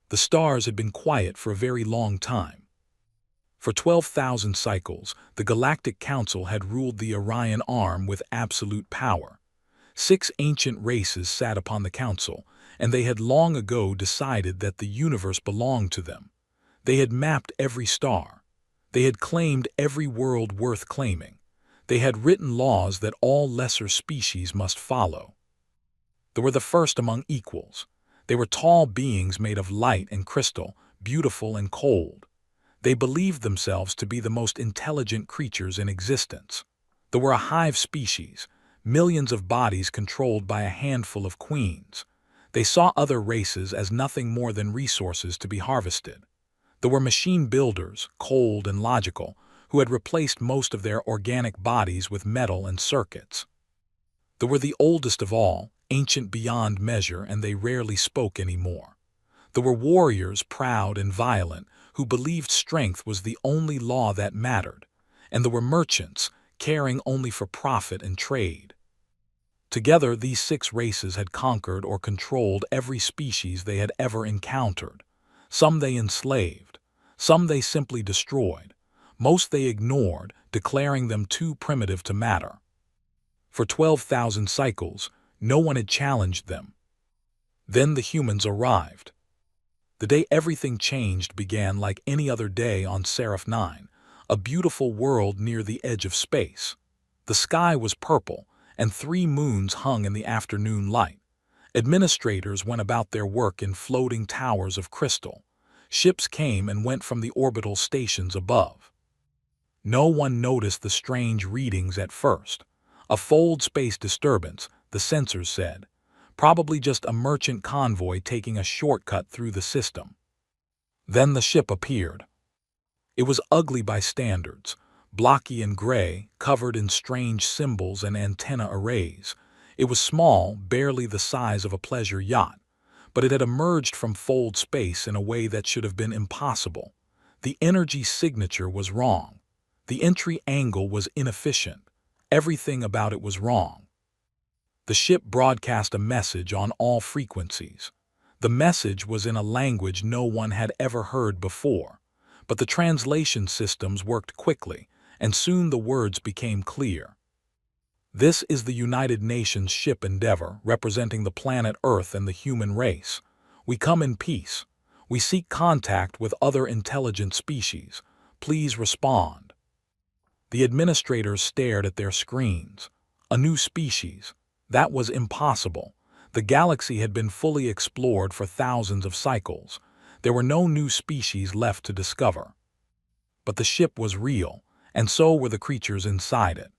The stars had been quiet for a very long time. For 12,000 cycles, the Galactic Council had ruled the Orion Arm with absolute power. 6 ancient races sat upon the council, and they had long ago decided that the universe belonged to them. They had mapped every star. They had claimed every world worth claiming. They had written laws that all lesser species must follow. They were the first among equals. They were tall beings made of light and crystal, beautiful and cold. They believed themselves to be the most intelligent creatures in existence. They were a hive species, millions of bodies controlled by a handful of queens. They saw other races as nothing more than resources to be harvested. There were machine builders, cold and logical, who had replaced most of their organic bodies with metal and circuits. They were the oldest of all, ancient beyond measure, and they rarely spoke anymore. There were warriors, proud and violent, who believed strength was the only law that mattered, and there were merchants, caring only for profit and trade. Together, these 6 races had conquered or controlled every species they had ever encountered. Some they enslaved, some they simply destroyed, most they ignored, declaring them too primitive to matter. For 12,000 cycles, no one had challenged them. Then the humans arrived. The day everything changed began like any other day on Seraph 9, a beautiful world near the edge of space. The sky was purple, and 3 moons hung in the afternoon light. Administrators went about their work in floating towers of crystal. Ships came and went from the orbital stations above. No one noticed the strange readings at first. A fold space disturbance, the sensors said. Probably just a merchant convoy taking a shortcut through the system. Then the ship appeared. It was ugly by standards, blocky and gray, covered in strange symbols and antenna arrays. It was small, barely the size of a pleasure yacht, but it had emerged from fold space in a way that should have been impossible. The energy signature was wrong. The entry angle was inefficient. Everything about it was wrong. The ship broadcast a message on all frequencies. The message was in a language no one had ever heard before, but the translation systems worked quickly, and soon the words became clear. This is the United Nations ship Endeavor, representing the planet Earth and the human race. We come in peace. We seek contact with other intelligent species. Please respond. The administrators stared at their screens. A new species. That was impossible. The galaxy had been fully explored for thousands of cycles. There were no new species left to discover. But the ship was real, and so were the creatures inside it.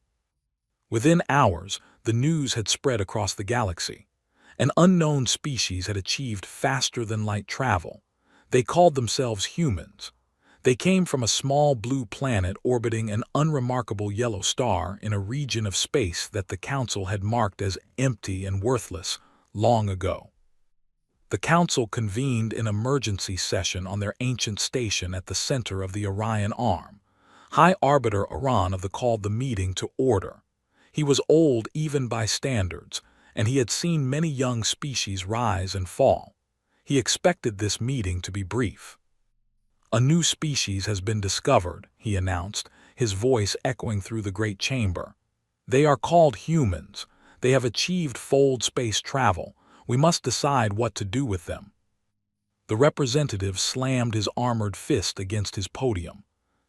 Within hours, the news had spread across the galaxy. An unknown species had achieved faster-than-light travel. They called themselves humans. They came from a small blue planet orbiting an unremarkable yellow star in a region of space that the Council had marked as empty and worthless long ago. The Council convened an emergency session on their ancient station at the center of the Orion Arm. High Arbiter Orion of the called the meeting to order. He was old even by standards, and he had seen many young species rise and fall. He expected this meeting to be brief. "A new species has been discovered," he announced, his voice echoing through the great chamber. "They are called humans. They have achieved fold space travel. We must decide what to do with them." The representative slammed his armored fist against his podium.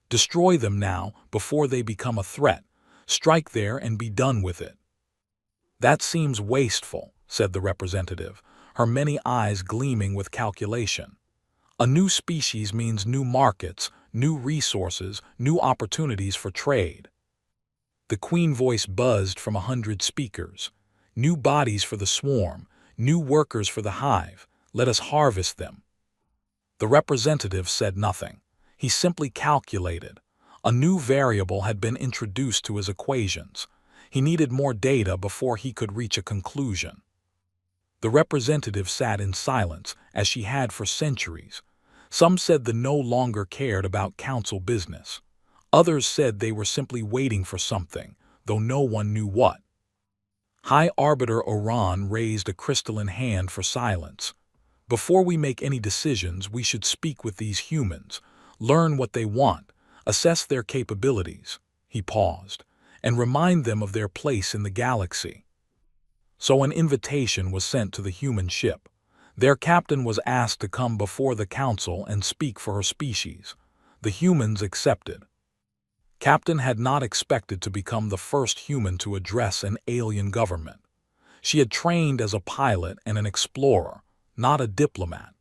"Destroy them now, before they become a threat. Strike there and be done with it." "That seems wasteful," said the representative, her many eyes gleaming with calculation. "A new species means new markets, new resources, new opportunities for trade." The queen voice buzzed from 100 speakers. "New bodies for the swarm, new workers for the hive. Let us harvest them." The representative said nothing. He simply calculated. A new variable had been introduced to his equations. He needed more data before he could reach a conclusion. The representative sat in silence, as she had for centuries. Some said they no longer cared about council business. Others said they were simply waiting for something, though no one knew what. High Arbiter Orion raised a crystalline hand for silence. Before we make any decisions, we should speak with these humans, learn what they want, assess their capabilities." He paused, "and remind them of their place in the galaxy." So an invitation was sent to the human ship. Their captain was asked to come before the council and speak for her species. The humans accepted. Captain had not expected to become the first human to address an alien government. She had trained as a pilot and an explorer, not a diplomat.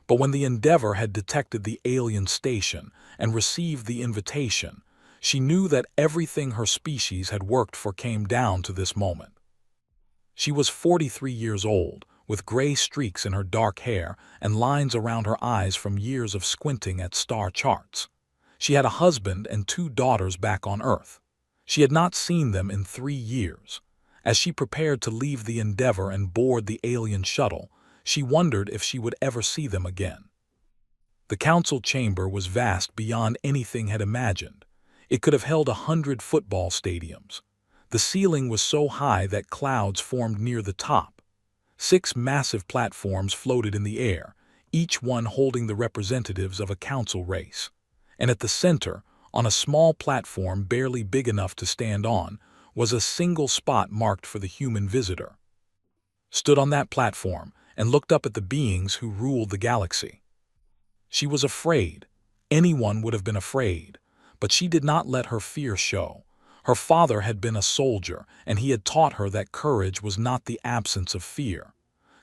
But when the Endeavor had detected the alien station and received the invitation, she knew that everything her species had worked for came down to this moment. She was 43 years old, with gray streaks in her dark hair and lines around her eyes from years of squinting at star charts. She had a husband and 2 daughters back on Earth. She had not seen them in 3 years. As she prepared to leave the Endeavor and board the alien shuttle, she wondered if she would ever see them again. The council chamber was vast beyond anything had imagined. It could have held 100 football stadiums. The ceiling was so high that clouds formed near the top. 6 massive platforms floated in the air, each one holding the representatives of a council race. And at the center, on a small platform barely big enough to stand on, was a single spot marked for the human visitor. Stood on that platform and looked up at the beings who ruled the galaxy. She was afraid. Anyone would have been afraid, but she did not let her fear show. Her father had been a soldier, and he had taught her that courage was not the absence of fear.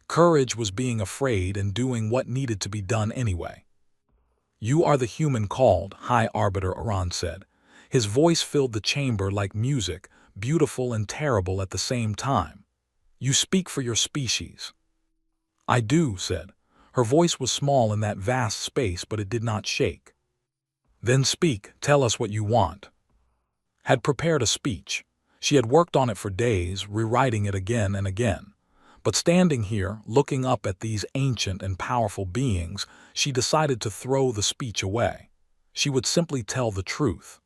Courage was being afraid and doing what needed to be done anyway. "You are the human called," High Arbiter Oran said. His voice filled the chamber like music, beautiful and terrible at the same time. "You speak for your species." "I do," said. Her voice was small in that vast space, but it did not shake. "Then speak, tell us what you want." Had prepared a speech. She had worked on it for days, rewriting it again and again. But standing here, looking up at these ancient and powerful beings, she decided to throw the speech away. She would simply tell the truth.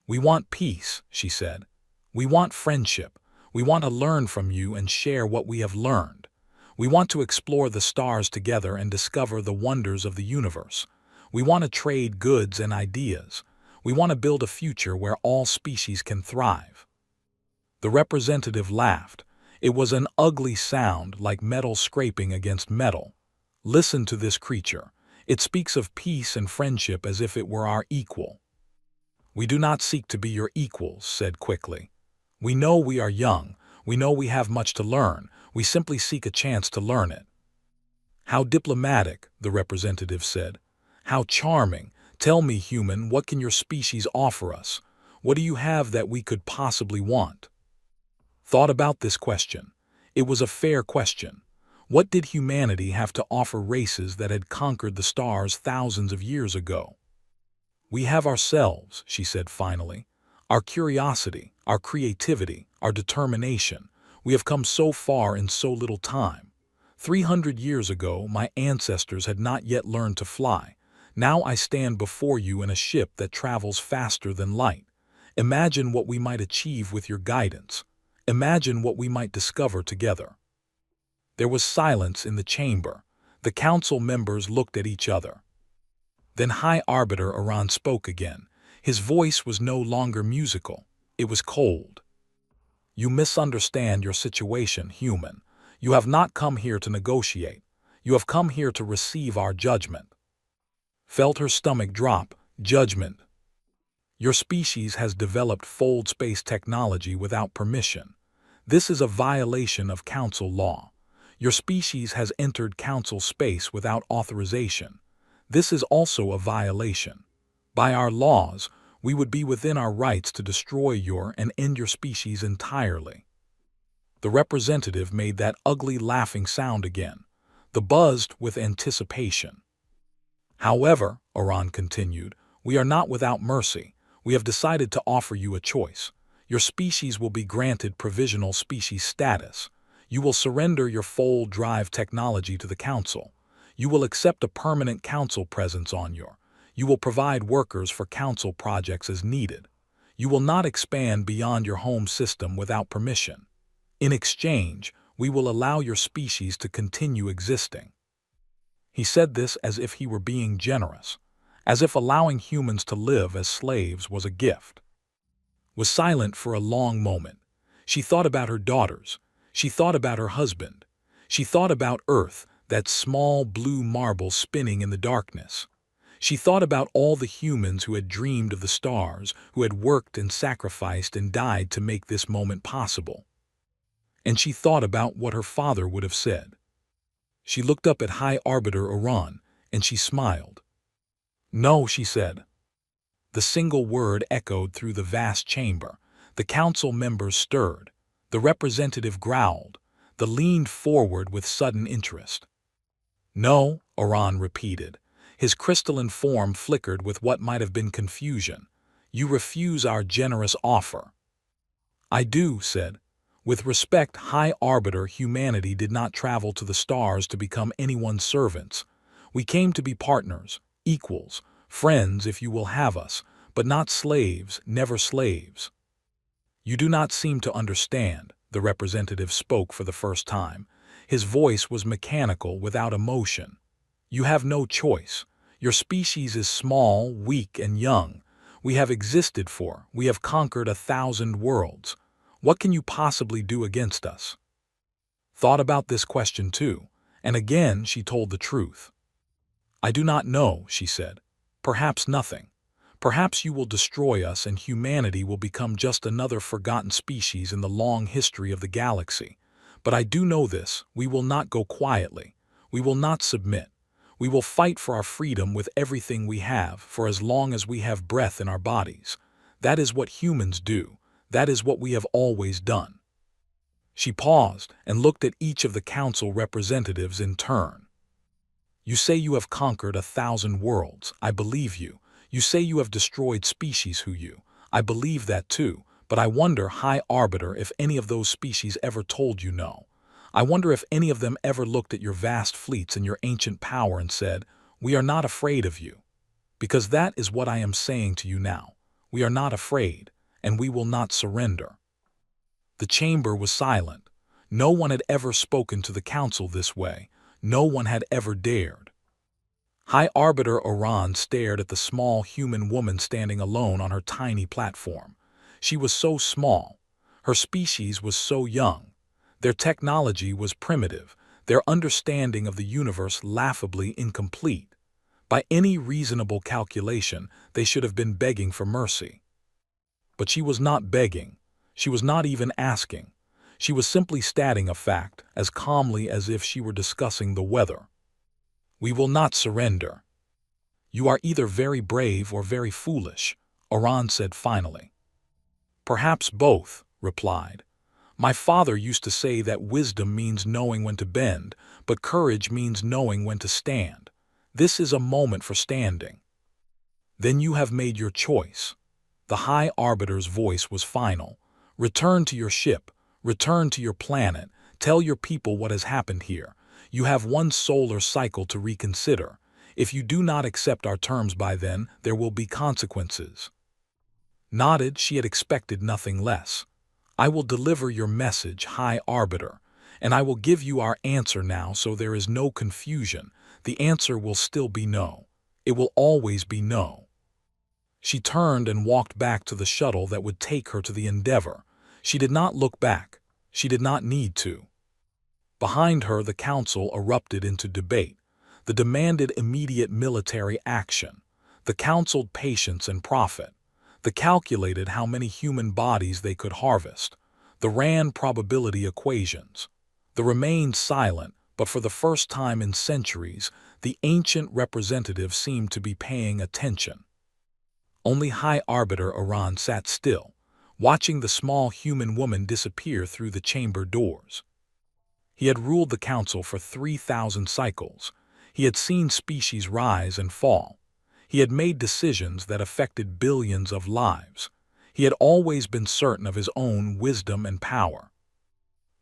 "We want peace," she said. "We want friendship. We want to learn from you and share what we have learned. We want to explore the stars together and discover the wonders of the universe. We want to trade goods and ideas. We want to build a future where all species can thrive." The representative laughed. It was an ugly sound, like metal scraping against metal. "Listen to this creature. It speaks of peace and friendship as if it were our equal." "We do not seek to be your equals," said quickly. "We know we are young. We know we have much to learn. We simply seek a chance to learn it." "How diplomatic," the representative said. "How charming. Tell me, human, what can your species offer us? What do you have that we could possibly want?" Thought about this question. It was a fair question. What did humanity have to offer races that had conquered the stars thousands of years ago? "We have ourselves," she said finally. "Our curiosity, our creativity, our determination. We have come so far in so little time. 300 years ago, my ancestors had not yet learned to fly. Now I stand before you in a ship that travels faster than light. Imagine what we might achieve with your guidance. Imagine what we might discover together." There was silence in the chamber. The council members looked at each other. Then High Arbiter Oran spoke again. His voice was no longer musical. It was cold. "You misunderstand your situation, human. You have not come here to negotiate. You have come here to receive our judgment." Felt her stomach drop. Judgment. "Your species has developed fold space technology without permission. This is a violation of council law. Your species has entered council space without authorization. This is also a violation. By our laws, we would be within our rights to destroy your and end your species entirely." The representative made that ugly laughing sound again. The buzzed with anticipation. "However," Oran continued, "we are not without mercy. We have decided to offer you a choice. Your species will be granted provisional species status. You will surrender your fold drive technology to the council. You will accept a permanent council presence on your. You will provide workers for council projects as needed. You will not expand beyond your home system without permission. In exchange, we will allow your species to continue existing." He said this as if he were being generous, as if allowing humans to live as slaves was a gift. Was silent for a long moment. She thought about her daughters. She thought about her husband. She thought about Earth, that small blue marble spinning in the darkness. She thought about all the humans who had dreamed of the stars, who had worked and sacrificed and died to make this moment possible. And she thought about what her father would have said. She looked up at High Arbiter Iran, and she smiled. "No," she said. The single word echoed through the vast chamber. The council members stirred. The representative growled. The leaned forward with sudden interest. "No," Iran repeated. His crystalline form flickered with what might have been confusion. "You refuse our generous offer." "I do," said. "With respect, High Arbiter, humanity did not travel to the stars to become anyone's servants. We came to be partners, equals, friends if you will have us, but not slaves, never slaves." "You do not seem to understand," the representative spoke for the first time. His voice was mechanical, without emotion. "You have no choice. Your species is small, weak, and young. We have we have conquered 1,000 worlds. What can you possibly do against us?" Thought about this question too, and again she told the truth. "I do not know," she said. "Perhaps nothing. Perhaps you will destroy us and humanity will become just another forgotten species in the long history of the galaxy. But I do know this, we will not go quietly. We will not submit. We will fight for our freedom with everything we have, for as long as we have breath in our bodies. That is what humans do. That is what we have always done." She paused and looked at each of the council representatives in turn. "You say you have conquered 1,000 worlds. I believe you. You say you have destroyed species I believe that too, but I wonder, High Arbiter, if any of those species ever told you no. I wonder if any of them ever looked at your vast fleets and your ancient power and said, 'We are not afraid of you.' Because that is what I am saying to you now. We are not afraid, and we will not surrender." The chamber was silent. No one had ever spoken to the council this way. No one had ever dared. High Arbiter Iran stared at the small human woman standing alone on her tiny platform. She was so small. Her species was so young. Their technology was primitive, their understanding of the universe laughably incomplete. By any reasonable calculation, they should have been begging for mercy. But she was not begging. She was not even asking. She was simply stating a fact, as calmly as if she were discussing the weather. "We will not surrender." "You are either very brave or very foolish," Iran said finally. "Perhaps both," replied. "My father used to say that wisdom means knowing when to bend, but courage means knowing when to stand. This is a moment for standing." "Then you have made your choice." The High Arbiter's voice was final. "Return to your ship. Return to your planet. Tell your people what has happened here. You have one solar cycle to reconsider. If you do not accept our terms by then, there will be consequences." Nodded, she had expected nothing less. "I will deliver your message, High Arbiter, and I will give you our answer now so there is no confusion. The answer will still be no. It will always be no." She turned and walked back to the shuttle that would take her to the Endeavor. She did not look back. She did not need to. Behind her, the council erupted into debate. The demanded immediate military action. The counseled patience and profit. The calculated how many human bodies they could harvest. The ran probability equations. The remained silent, but for the first time in centuries, the ancient representative seemed to be paying attention. Only High Arbiter Iran sat still, watching the small human woman disappear through the chamber doors. He had ruled the council for 3,000 cycles. He had seen species rise and fall. He had made decisions that affected billions of lives. He had always been certain of his own wisdom and power.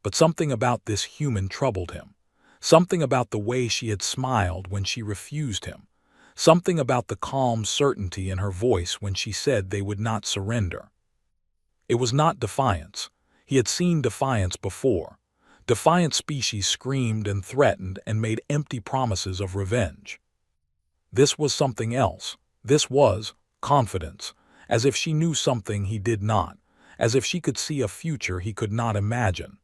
But something about this human troubled him. Something about the way she had smiled when she refused him. Something about the calm certainty in her voice when she said they would not surrender. It was not defiance. He had seen defiance before. Defiant species screamed and threatened and made empty promises of revenge. This was something else. This was confidence, as if she knew something he did not, as if she could see a future he could not imagine.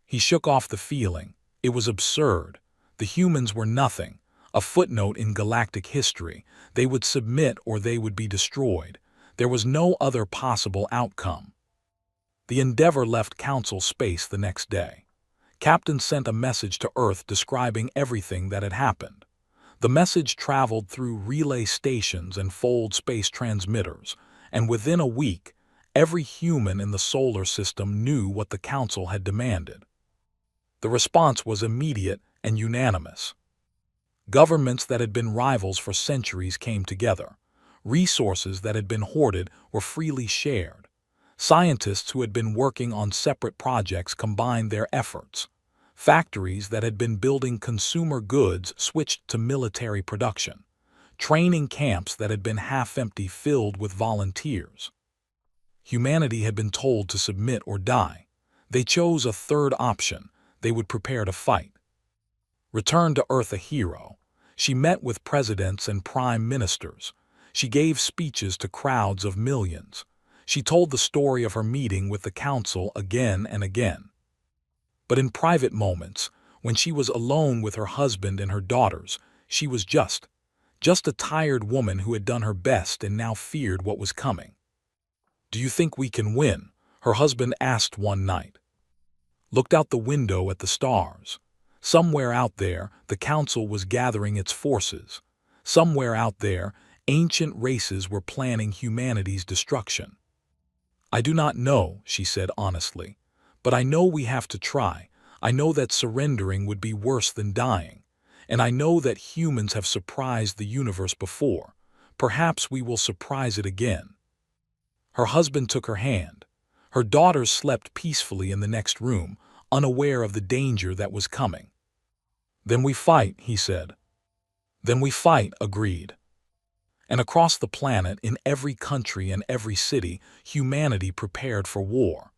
He shook off the feeling. It was absurd. The humans were nothing, a footnote in galactic history. They would submit or they would be destroyed. There was no other possible outcome. The Endeavour left Council space the next day. Captain sent a message to Earth describing everything that had happened. The message traveled through relay stations and fold space transmitters, and within a week, every human in the solar system knew what the Council had demanded. The response was immediate and unanimous. Governments that had been rivals for centuries came together. Resources that had been hoarded were freely shared. Scientists who had been working on separate projects combined their efforts. Factories that had been building consumer goods switched to military production. Training camps that had been half-empty filled with volunteers. Humanity had been told to submit or die. They chose a third option. They would prepare to fight. Returned to Earth a hero. She met with presidents and prime ministers. She gave speeches to crowds of millions. She told the story of her meeting with the Council again and again. But in private moments, when she was alone with her husband and her daughters, she was just a tired woman who had done her best and now feared what was coming. "Do you think we can win?" her husband asked one night. Looked out the window at the stars. Somewhere out there, the Council was gathering its forces. Somewhere out there, ancient races were planning humanity's destruction. "I do not know," she said honestly, "but I know we have to try. I know that surrendering would be worse than dying. And I know that humans have surprised the universe before. Perhaps we will surprise it again." Her husband took her hand. Her daughters slept peacefully in the next room, unaware of the danger that was coming. "Then we fight," he said. "Then we fight," agreed. And across the planet, in every country and every city, humanity prepared for war.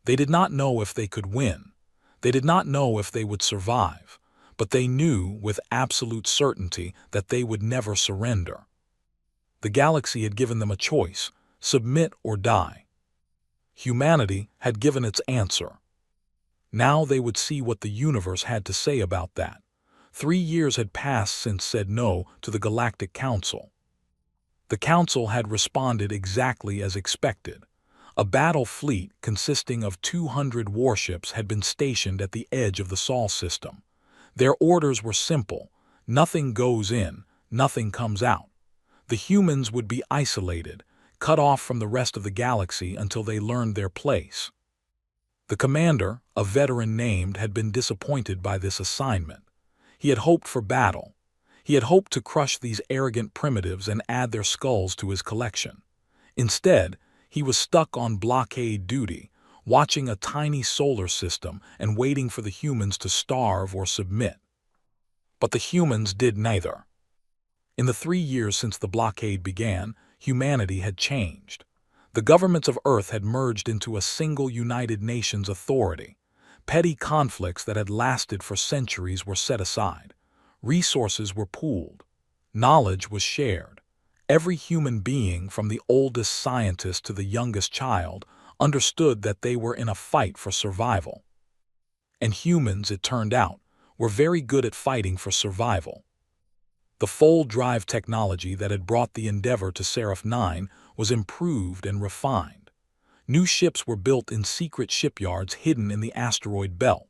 They did not know if they could win. They did not know if they would survive. But they knew with absolute certainty that they would never surrender. The galaxy had given them a choice: submit or die. Humanity had given its answer. Now they would see what the universe had to say about that. 3 years had passed since said no to the Galactic Council. The Council had responded exactly as expected. A battle fleet consisting of 200 warships had been stationed at the edge of the Sol system. Their orders were simple: nothing goes in, nothing comes out. The humans would be isolated, cut off from the rest of the galaxy until they learned their place. The commander, a veteran named, had been disappointed by this assignment. He had hoped for battle. He had hoped to crush these arrogant primitives and add their skulls to his collection. Instead, he was stuck on blockade duty, watching a tiny solar system and waiting for the humans to starve or submit. But the humans did neither. In the 3 years since the blockade began, humanity had changed. The governments of Earth had merged into a single United Nations authority. Petty conflicts that had lasted for centuries were set aside. Resources were pooled. Knowledge was shared. Every human being, from the oldest scientist to the youngest child, understood that they were in a fight for survival. And humans, it turned out, were very good at fighting for survival. The fold drive technology that had brought the Endeavour to Seraph 9 was improved and refined. New ships were built in secret shipyards hidden in the asteroid belt.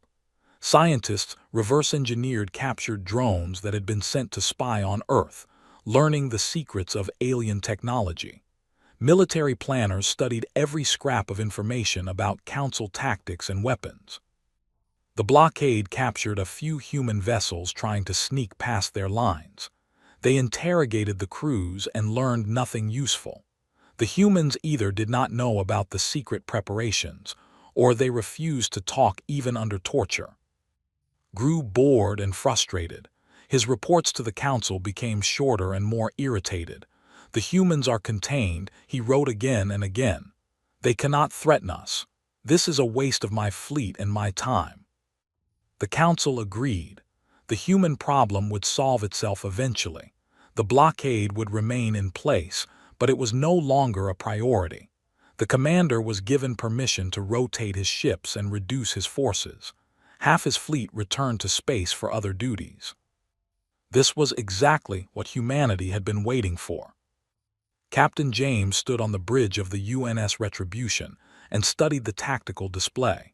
Scientists reverse-engineered captured drones that had been sent to spy on Earth, learning the secrets of alien technology. Military planners studied every scrap of information about Council tactics and weapons. The blockade captured a few human vessels trying to sneak past their lines. They interrogated the crews and learned nothing useful. The humans either did not know about the secret preparations, or they refused to talk even under torture. Grew bored and frustrated. His reports to the Council became shorter and more irritated. "The humans are contained," he wrote again and again. "They cannot threaten us. This is a waste of my fleet and my time." The council agreed. The human problem would solve itself eventually. The blockade would remain in place, but it was no longer a priority. The commander was given permission to rotate his ships and reduce his forces. Half his fleet returned to space for other duties. This was exactly what humanity had been waiting for. Captain James stood on the bridge of the UNS Retribution and studied the tactical display.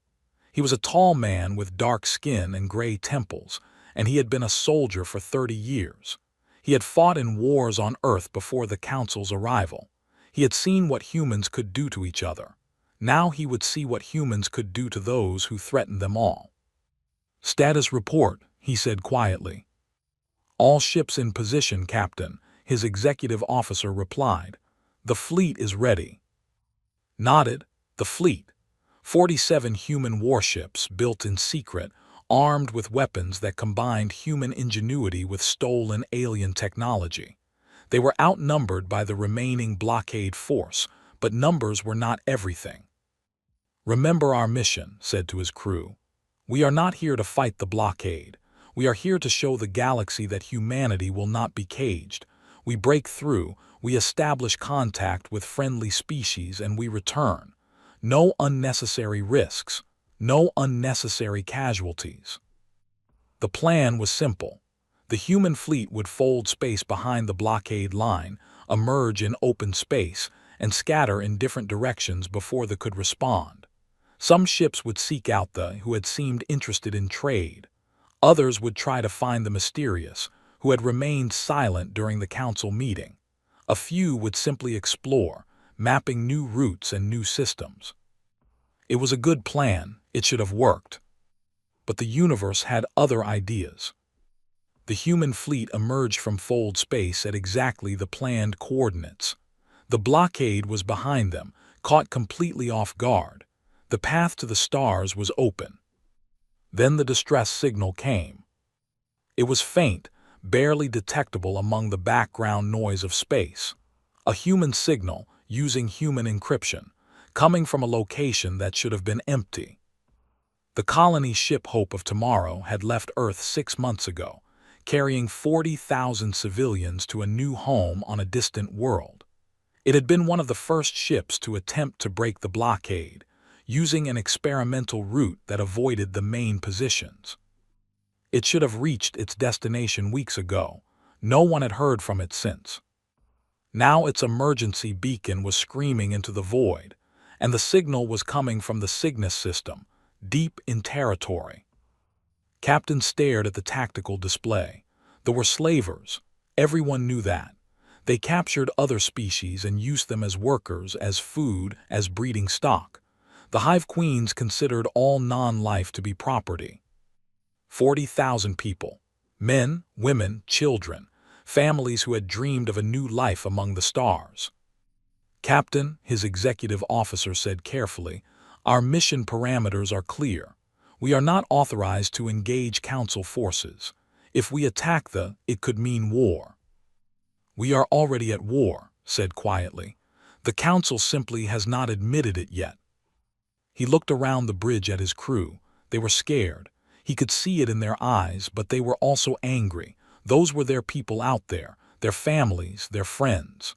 He was a tall man with dark skin and gray temples, and he had been a soldier for 30 years. He had fought in wars on Earth before the Council's arrival. He had seen what humans could do to each other. Now he would see what humans could do to those who threatened them all. "Status report," he said quietly. "All ships in position, Captain," his executive officer replied. "The fleet is ready." Nodded. The fleet. 47 human warships built in secret, armed with weapons that combined human ingenuity with stolen alien technology. They were outnumbered by the remaining blockade force, but numbers were not everything. "Remember our mission," said to his crew. "We are not here to fight the blockade. We are here to show the galaxy that humanity will not be caged. We break through, we establish contact with friendly species, and we return. No unnecessary risks, no unnecessary casualties." The plan was simple. The human fleet would fold space behind the blockade line, emerge in open space, and scatter in different directions before they could respond. Some ships would seek out the who had seemed interested in trade. Others would try to find the mysterious, who had remained silent during the council meeting. A few would simply explore, mapping new routes and new systems. It was a good plan. It should have worked. But the universe had other ideas. The human fleet emerged from fold space at exactly the planned coordinates. The blockade was behind them, caught completely off guard. The path to the stars was open. Then the distress signal came. It was faint, barely detectable among the background noise of space. A human signal, using human encryption, coming from a location that should have been empty. The colony ship Hope of Tomorrow had left Earth 6 months ago, carrying 40,000 civilians to a new home on a distant world. It had been one of the first ships to attempt to break the blockade, using an experimental route that avoided the main positions. It should have reached its destination weeks ago. No one had heard from it since. Now its emergency beacon was screaming into the void, and the signal was coming from the Cygnus system, deep in territory. Captain stared at the tactical display. There were slavers. Everyone knew that. They captured other species and used them as workers, as food, as breeding stock. The hive queens considered all non-life to be property. 40,000 people. Men, women, children. Families who had dreamed of a new life among the stars. "Captain," his executive officer said carefully, "our mission parameters are clear. We are not authorized to engage Council forces. If we attack it could mean war." "We are already at war," said quietly. "The Council simply has not admitted it yet." He looked around the bridge at his crew. They were scared. He could see it in their eyes, but they were also angry. Those were their people out there, their families, their friends.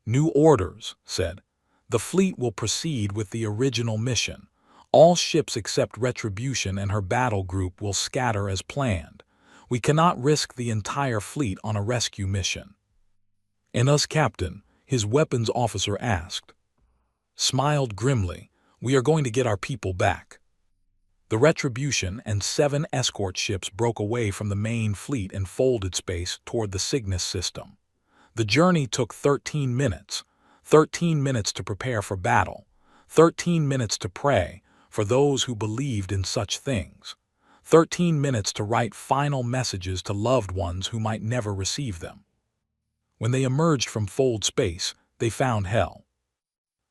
"New orders," said. "The fleet will proceed with the original mission. All ships except Retribution and her battle group will scatter as planned. We cannot risk the entire fleet on a rescue mission." "And us, Captain?" his weapons officer asked. Smiled grimly. "We are going to get our people back." The Retribution and 7 escort ships broke away from the main fleet and folded space toward the Cygnus system. The journey took 13 minutes. 13 minutes to prepare for battle. 13 minutes to pray, for those who believed in such things. 13 minutes to write final messages to loved ones who might never receive them. When they emerged from fold space, they found hell.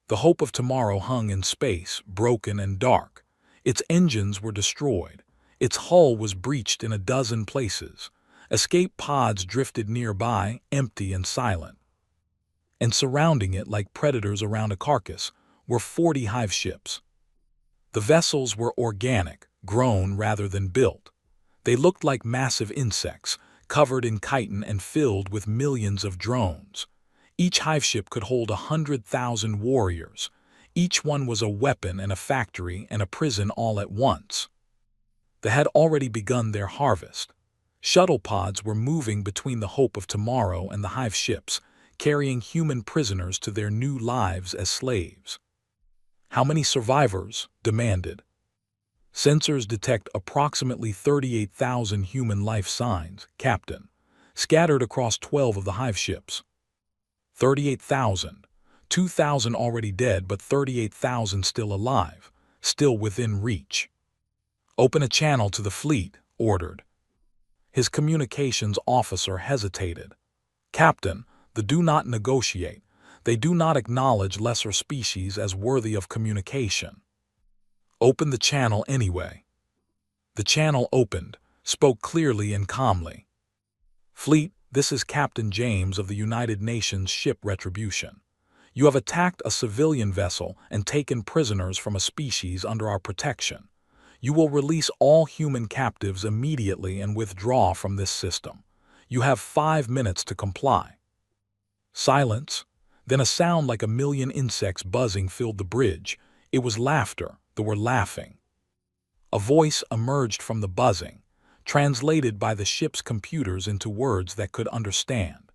The Hope of Tomorrow hung in space, broken and dark. Its engines were destroyed. Its hull was breached in a dozen places. Escape pods drifted nearby, empty and silent. And surrounding it, like predators around a carcass, were 40 hive ships. The vessels were organic, grown rather than built. They looked like massive insects, covered in chitin and filled with millions of drones. Each hive ship could hold 100,000 warriors. Each one was a weapon and a factory and a prison all at once. They had already begun their harvest. Shuttle pods were moving between the Hope of Tomorrow and the hive ships, carrying human prisoners to their new lives as slaves. How many survivors? Demanded. Sensors detect approximately 38,000 human life signs, Captain, scattered across 12 of the hive ships. 38,000. 2,000 already dead, but 38,000 still alive, still within reach. Open a channel to the fleet, ordered. His communications officer hesitated. Captain, they do not negotiate. They do not acknowledge lesser species as worthy of communication. Open the channel anyway. The channel opened, spoke clearly and calmly. Fleet, this is Captain James of the United Nations ship Retribution. You have attacked a civilian vessel and taken prisoners from a species under our protection. You will release all human captives immediately and withdraw from this system. You have 5 minutes to comply. Silence. Then a sound like a million insects buzzing filled the bridge. It was laughter. They were laughing. A voice emerged from the buzzing, translated by the ship's computers into words that could understand.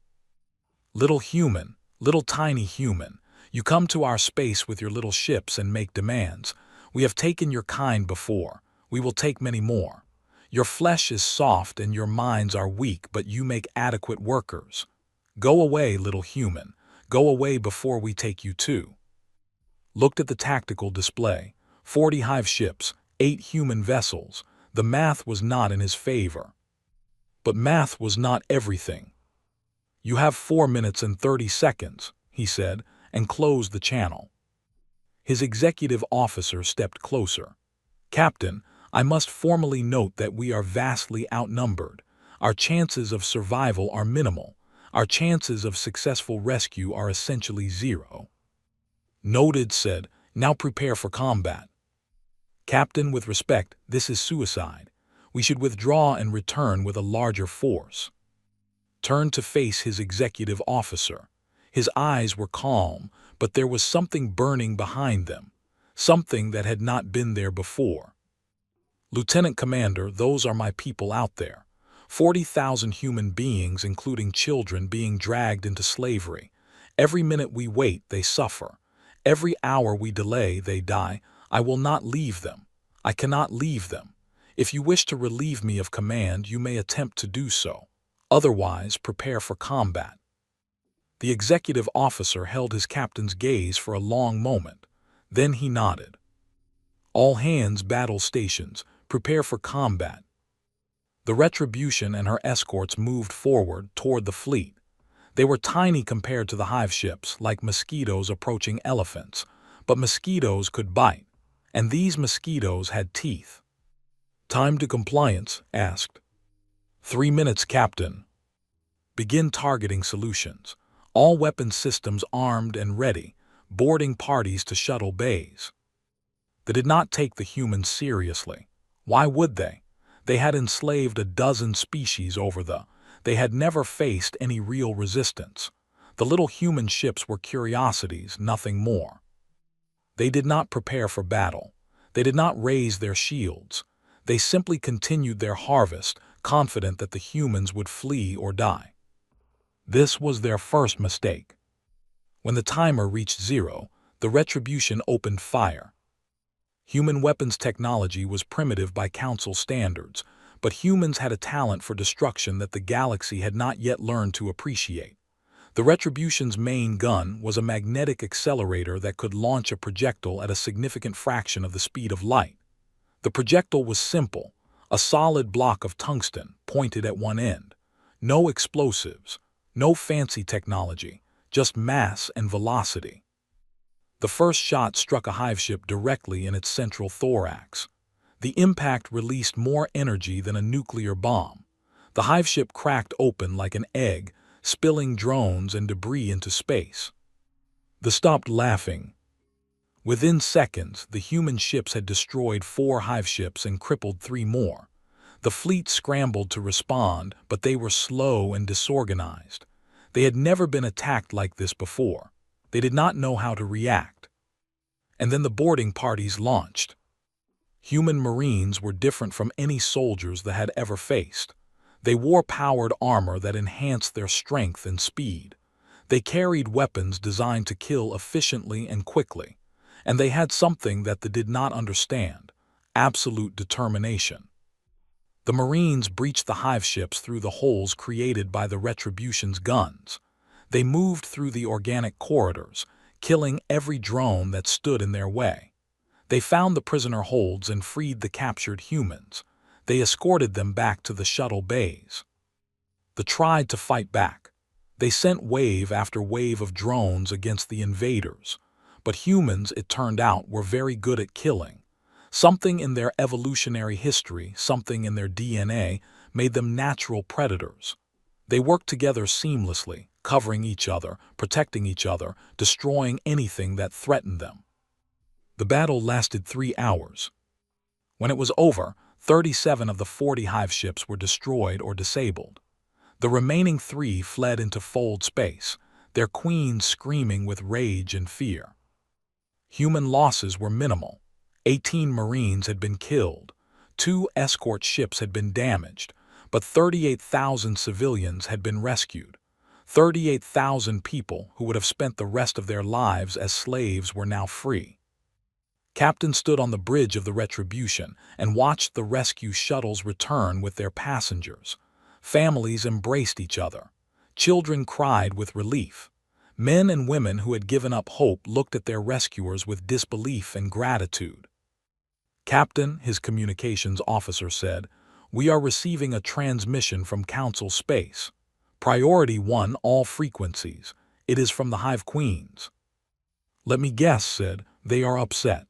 Little human, little tiny human, you come to our space with your little ships and make demands. We have taken your kind before. We will take many more. Your flesh is soft and your minds are weak, but you make adequate workers. Go away, little human. Go away before we take you too. Looked at the tactical display. 40 hive ships, 8 human vessels. The math was not in his favor. But math was not everything. You have 4 minutes and 30 seconds, he said, and closed the channel. His executive officer stepped closer. Captain, I must formally note that we are vastly outnumbered. Our chances of survival are minimal. Our chances of successful rescue are essentially zero. Noted, said, now prepare for combat. Captain, with respect, this is suicide. We should withdraw and return with a larger force. Turned to face his executive officer. His eyes were calm, but there was something burning behind them, something that had not been there before. Lieutenant Commander, those are my people out there. 40,000 human beings, including children, being dragged into slavery. Every minute we wait, they suffer. Every hour we delay, they die. I will not leave them. I cannot leave them. If you wish to relieve me of command, you may attempt to do so. Otherwise, prepare for combat. The executive officer held his captain's gaze for a long moment. Then he nodded. All hands, battle stations, prepare for combat. The Retribution and her escorts moved forward toward the fleet. They were tiny compared to the hive ships, like mosquitoes approaching elephants. But mosquitoes could bite, and these mosquitoes had teeth. Time to compliance, asked. 3 minutes, Captain. Begin targeting solutions. All weapon systems armed and ready, boarding parties to shuttle bays. They did not take the humans seriously. Why would they? They had enslaved a dozen species they had never faced any real resistance. The little human ships were curiosities, nothing more. They did not prepare for battle. They did not raise their shields. They simply continued their harvest, confident that the humans would flee or die. This was their first mistake. When the timer reached 0, the Retribution opened fire. Human weapons technology was primitive by Council standards, but humans had a talent for destruction that the galaxy had not yet learned to appreciate. The Retribution's main gun was a magnetic accelerator that could launch a projectile at a significant fraction of the speed of light. The projectile was simple, a solid block of tungsten pointed at one end. No explosives, no fancy technology, just mass and velocity. The first shot struck a hive ship directly in its central thorax. The impact released more energy than a nuclear bomb. The hive ship cracked open like an egg, spilling drones and debris into space. They stopped laughing. Within seconds, the human ships had destroyed 4 hive ships and crippled 3 more. The fleet scrambled to respond, but they were slow and disorganized. They had never been attacked like this before. They did not know how to react. And then the boarding parties launched. Human Marines were different from any soldiers they had ever faced. They wore powered armor that enhanced their strength and speed. They carried weapons designed to kill efficiently and quickly. And they had something that they did not understand: absolute determination. The Marines breached the hive ships through the holes created by the Retribution's guns. They moved through the organic corridors, killing every drone that stood in their way. They found the prisoner holds and freed the captured humans. They escorted them back to the shuttle bays. They tried to fight back. They sent wave after wave of drones against the invaders. But humans, it turned out, were very good at killing. Something in their evolutionary history, something in their DNA, made them natural predators. They worked together seamlessly, covering each other, protecting each other, destroying anything that threatened them. The battle lasted 3 hours. When it was over, 37 of the 40 hive ships were destroyed or disabled. The remaining 3 fled into fold space, their queens screaming with rage and fear. Human losses were minimal. 18 Marines had been killed, 2 escort ships had been damaged, but 38,000 civilians had been rescued. 38,000 people who would have spent the rest of their lives as slaves were now free. Captain stood on the bridge of the Retribution and watched the rescue shuttles return with their passengers. Families embraced each other. Children cried with relief. Men and women who had given up hope looked at their rescuers with disbelief and gratitude. "Captain," his communications officer said, "we are receiving a transmission from Council Space. Priority 1, all frequencies. It is from the Hive Queens." "Let me guess," said, "they are upset."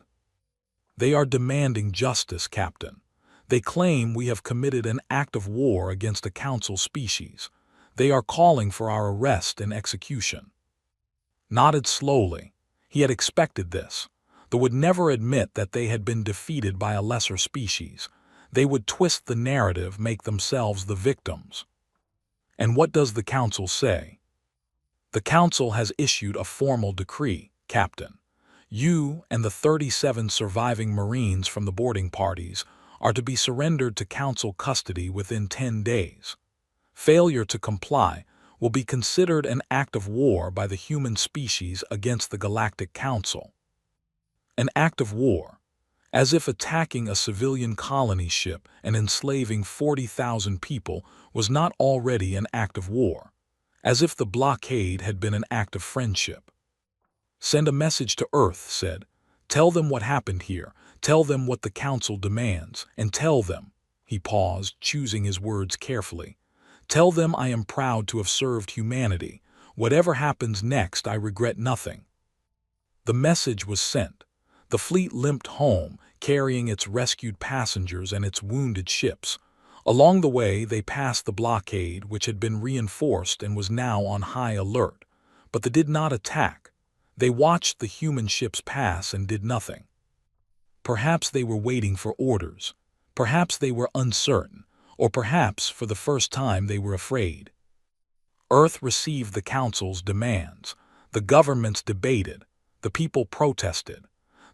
"They are demanding justice, Captain. They claim we have committed an act of war against a Council species. They are calling for our arrest and execution." Nodded slowly. He had expected this. They would never admit that they had been defeated by a lesser species. They would twist the narrative, make themselves the victims. "And what does the Council say?" "The Council has issued a formal decree, Captain. You and the 37 surviving Marines from the boarding parties are to be surrendered to Council custody within 10 days. Failure to comply will be considered an act of war by the human species against the Galactic Council." An act of war, as if attacking a civilian colony ship and enslaving 40,000 people was not already an act of war, as if the blockade had been an act of friendship. "Send a message to Earth," said. "Tell them what happened here, tell them what the Council demands, and tell them," he paused, choosing his words carefully, "tell them I am proud to have served humanity. Whatever happens next, I regret nothing." The message was sent. The fleet limped home, carrying its rescued passengers and its wounded ships. Along the way, they passed the blockade, which had been reinforced and was now on high alert. But they did not attack. They watched the human ships pass and did nothing. Perhaps they were waiting for orders. Perhaps they were uncertain. Or perhaps, for the first time, they were afraid. Earth received the Council's demands. The governments debated. The people protested.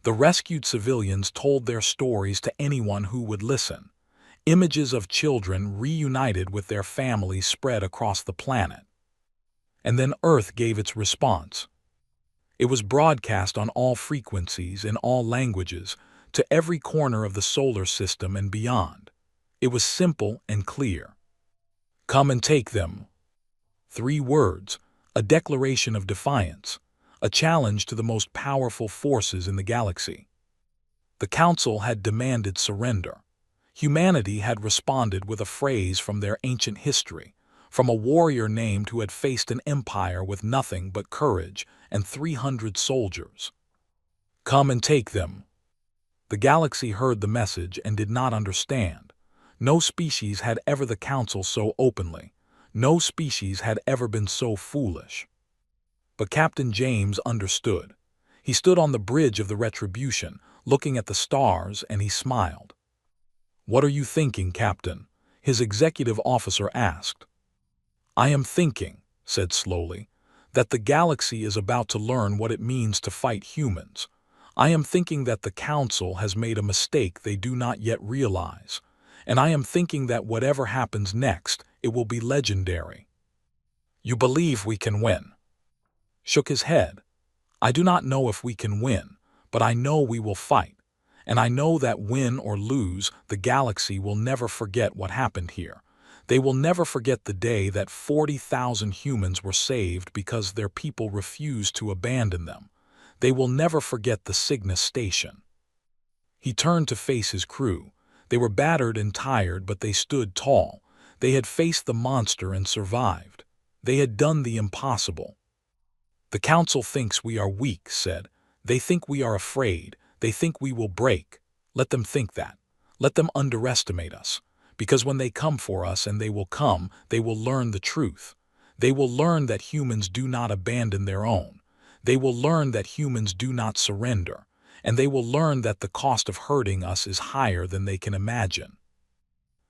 The rescued civilians told their stories to anyone who would listen. Images of children reunited with their families spread across the planet. And then Earth gave its response. It was broadcast on all frequencies, in all languages, to every corner of the solar system and beyond. It was simple and clear. "Come and take them." 3 words, a declaration of defiance, a challenge to the most powerful forces in the galaxy. The Council had demanded surrender. Humanity had responded with a phrase from their ancient history, from a warrior named who had faced an empire with nothing but courage and 300 soldiers. "Come and take them." The galaxy heard the message and did not understand. No species had ever the Council so openly. No species had ever been so foolish. But Captain James understood. He stood on the bridge of the Retribution, looking at the stars, and he smiled. "What are you thinking, Captain?" his executive officer asked. "I am thinking," said slowly, "that the galaxy is about to learn what it means to fight humans. I am thinking that the Council has made a mistake they do not yet realize. And I am thinking that whatever happens next, it will be legendary." "You believe we can win?" Shook his head. "I do not know if we can win, but I know we will fight. And I know that win or lose, the galaxy will never forget what happened here. They will never forget the day that 40,000 humans were saved because their people refused to abandon them. They will never forget the Cygnus station." He turned to face his crew. They were battered and tired, but they stood tall. They had faced the monster and survived. They had done the impossible. "The Council thinks we are weak," said. "They think we are afraid. They think we will break. Let them think that. Let them underestimate us. Because when they come for us, and they will come, they will learn the truth. They will learn that humans do not abandon their own. They will learn that humans do not surrender. And they will learn that the cost of hurting us is higher than they can imagine."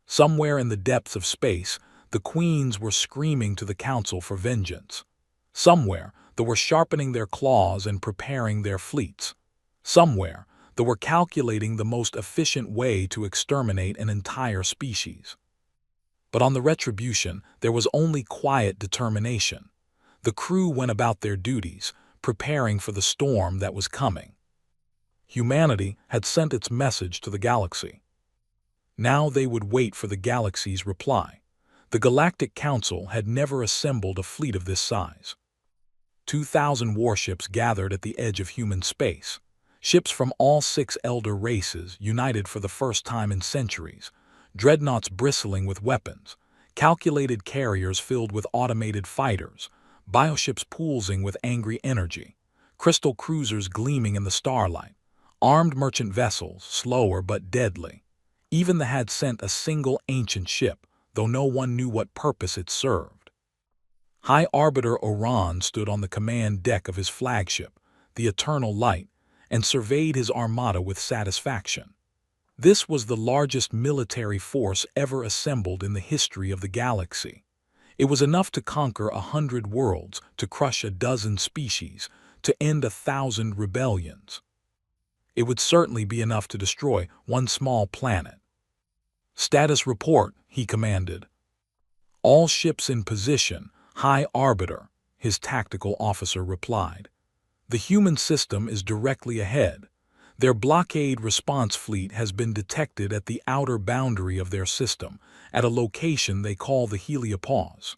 Somewhere in the depths of space, the queens were screaming to the Council for vengeance. Somewhere, they were sharpening their claws and preparing their fleets. Somewhere, they were calculating the most efficient way to exterminate an entire species. But on the Retribution, there was only quiet determination. The crew went about their duties, preparing for the storm that was coming. Humanity had sent its message to the galaxy. Now they would wait for the galaxy's reply. The Galactic Council had never assembled a fleet of this size. 2,000 warships gathered at the edge of human space. Ships from all 6 elder races united for the first time in centuries. Dreadnoughts bristling with weapons. Calculated carriers filled with automated fighters. Bioships pulsing with angry energy. Crystal cruisers gleaming in the starlight. Armed merchant vessels, slower but deadly. Even they had sent a single ancient ship, though no one knew what purpose it served. High Arbiter Oran stood on the command deck of his flagship, the Eternal Light, and surveyed his armada with satisfaction. This was the largest military force ever assembled in the history of the galaxy. It was enough to conquer 100 worlds, to crush a dozen species, to end 1,000 rebellions. It would certainly be enough to destroy one small planet. "Status report," he commanded. "All ships in position, High Arbiter," his tactical officer replied. "The human system is directly ahead. Their blockade response fleet has been detected at the outer boundary of their system, at a location they call the Heliopause."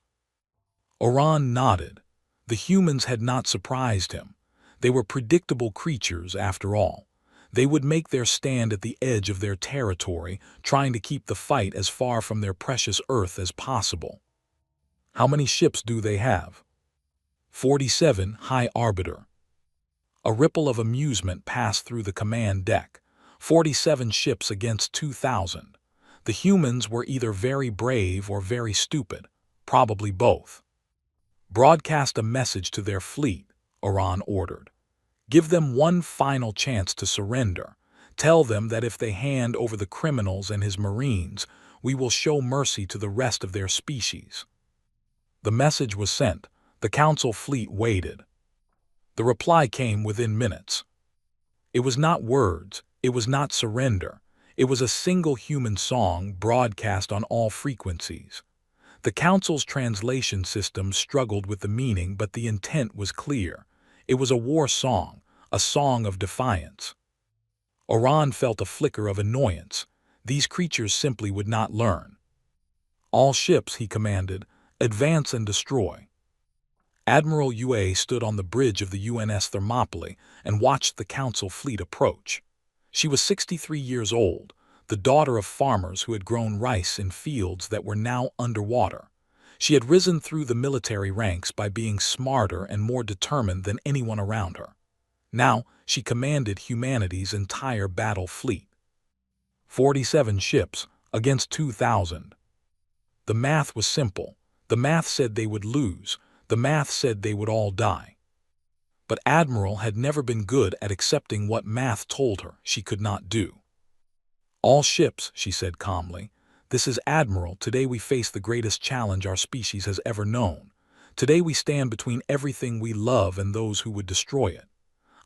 Oran nodded. The humans had not surprised him. They were predictable creatures, after all. They would make their stand at the edge of their territory, trying to keep the fight as far from their precious Earth as possible. "How many ships do they have?" 47, High Arbiter. A ripple of amusement passed through the command deck. 47 ships against 2,000. The humans were either very brave or very stupid, probably both. "Broadcast a message to their fleet," Oran ordered. "Give them one final chance to surrender. Tell them that if they hand over the criminals and his marines, we will show mercy to the rest of their species." The message was sent. The Council fleet waited. The reply came within minutes. It was not words. It was not surrender. It was a single human song broadcast on all frequencies. The Council's translation system struggled with the meaning, but the intent was clear. It was a war song, a song of defiance. Oran felt a flicker of annoyance. These creatures simply would not learn. "All ships," he commanded, "advance and destroy." Admiral Yue stood on the bridge of the UNS Thermopylae and watched the Council fleet approach. She was 63 years old, the daughter of farmers who had grown rice in fields that were now underwater. She had risen through the military ranks by being smarter and more determined than anyone around her. Now she commanded humanity's entire battle fleet. 47 ships against 2,000. The math was simple. The math said they would lose. The math said they would all die. But Admiral had never been good at accepting what math told her she could not do. "All ships," she said calmly. "This is Admiral. Today we face the greatest challenge our species has ever known. Today we stand between everything we love and those who would destroy it.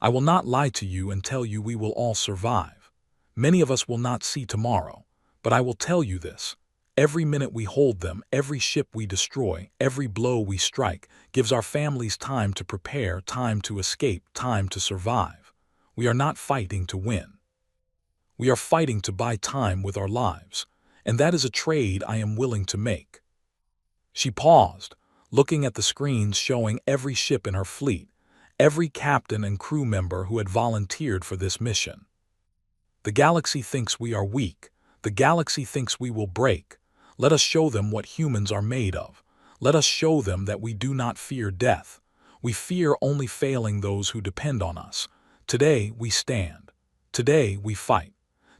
I will not lie to you and tell you we will all survive. Many of us will not see tomorrow. But I will tell you this. Every minute we hold them, every ship we destroy, every blow we strike, gives our families time to prepare, time to escape, time to survive. We are not fighting to win. We are fighting to buy time with our lives, and that is a trade I am willing to make." She paused, looking at the screens showing every ship in her fleet, every captain and crew member who had volunteered for this mission. "The galaxy thinks we are weak. The galaxy thinks we will break. Let us show them what humans are made of. Let us show them that we do not fear death. We fear only failing those who depend on us. Today we stand. Today we fight.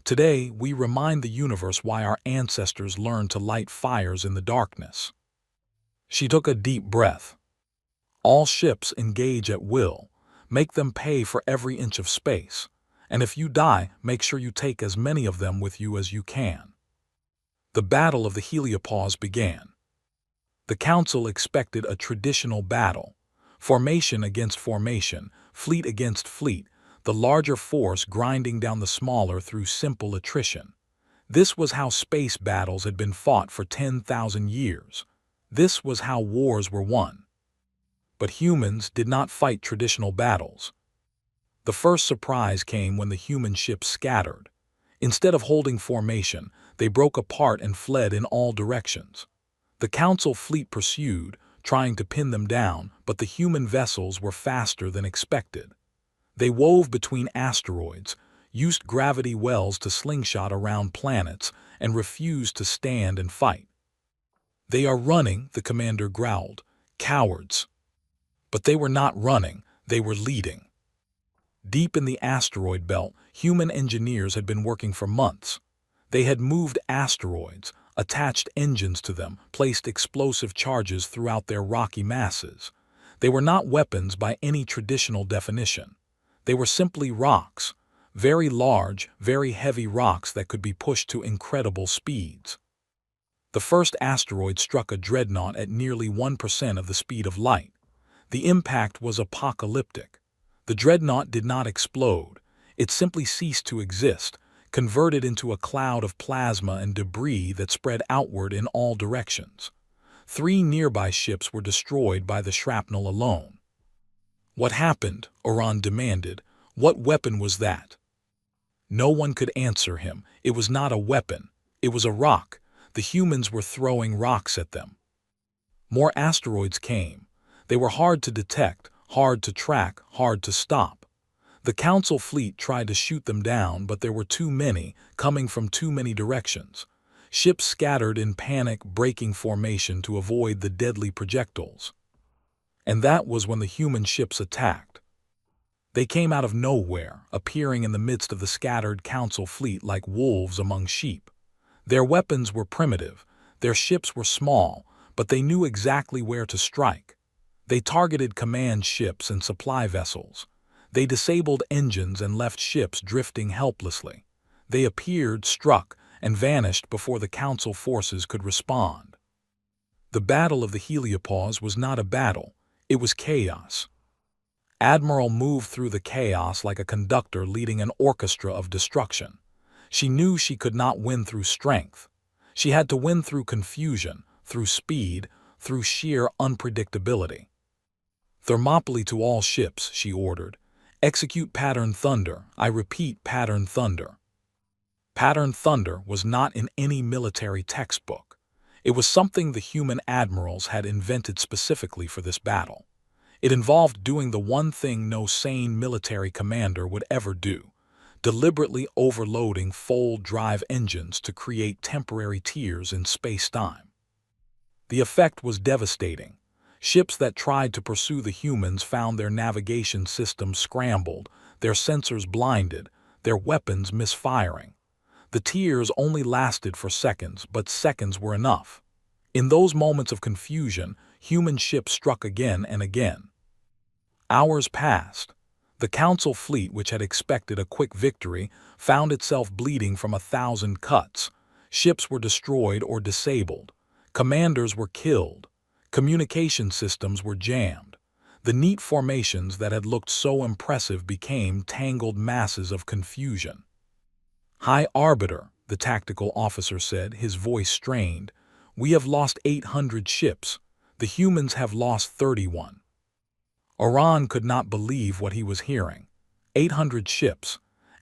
Today we remind the universe why our ancestors learned to light fires in the darkness." She took a deep breath. "All ships engage at will. Make them pay for every inch of space. And if you die, make sure you take as many of them with you as you can." The Battle of the Heliopause began. The Council expected a traditional battle. Formation against formation, fleet against fleet, the larger force grinding down the smaller through simple attrition. This was how space battles had been fought for 10,000 years. This was how wars were won. But humans did not fight traditional battles. The first surprise came when the human ships scattered. Instead of holding formation, they broke apart and fled in all directions. The Council fleet pursued, trying to pin them down, but the human vessels were faster than expected. They wove between asteroids, used gravity wells to slingshot around planets, and refused to stand and fight. "They are running," the commander growled. "Cowards." But they were not running, they were leading. Deep in the asteroid belt, human engineers had been working for months. They had moved asteroids, attached engines to them, placed explosive charges throughout their rocky masses. They were not weapons by any traditional definition. They were simply rocks, very large, very heavy rocks that could be pushed to incredible speeds. The first asteroid struck a dreadnought at nearly 1% of the speed of light. The impact was apocalyptic. The dreadnought did not explode. It simply ceased to exist, converted into a cloud of plasma and debris that spread outward in all directions. 3 nearby ships were destroyed by the shrapnel alone. "What happened?" Oran demanded. "What weapon was that?" No one could answer him. It was not a weapon. It was a rock. The humans were throwing rocks at them. More asteroids came. They were hard to detect, hard to track, hard to stop. The Council fleet tried to shoot them down, but there were too many, coming from too many directions. Ships scattered in panic, breaking formation to avoid the deadly projectiles. And that was when the human ships attacked. They came out of nowhere, appearing in the midst of the scattered Council fleet like wolves among sheep. Their weapons were primitive, their ships were small, but they knew exactly where to strike. They targeted command ships and supply vessels. They disabled engines and left ships drifting helplessly. They appeared, struck, and vanished before the Council forces could respond. The Battle of the Heliopause was not a battle. It was chaos. Admiral moved through the chaos like a conductor leading an orchestra of destruction. She knew she could not win through strength. She had to win through confusion, through speed, through sheer unpredictability. "Thermopylae to all ships," she ordered. "Execute Pattern Thunder. I repeat, Pattern Thunder." Pattern Thunder was not in any military textbook. It was something the human admirals had invented specifically for this battle. It involved doing the one thing no sane military commander would ever do: deliberately overloading full-drive engines to create temporary tears in space-time. The effect was devastating. Ships that tried to pursue the humans found their navigation systems scrambled, their sensors blinded, their weapons misfiring. The tears only lasted for seconds, but seconds were enough. In those moments of confusion, human ships struck again and again. Hours passed. The Council fleet, which had expected a quick victory, found itself bleeding from 1,000 cuts. Ships were destroyed or disabled. Commanders were killed. Communication systems were jammed. The neat formations that had looked so impressive became tangled masses of confusion. "High Arbiter," the tactical officer said, his voice strained, "we have lost 800 ships. The humans have lost 31. Oran could not believe what he was hearing. 800 ships.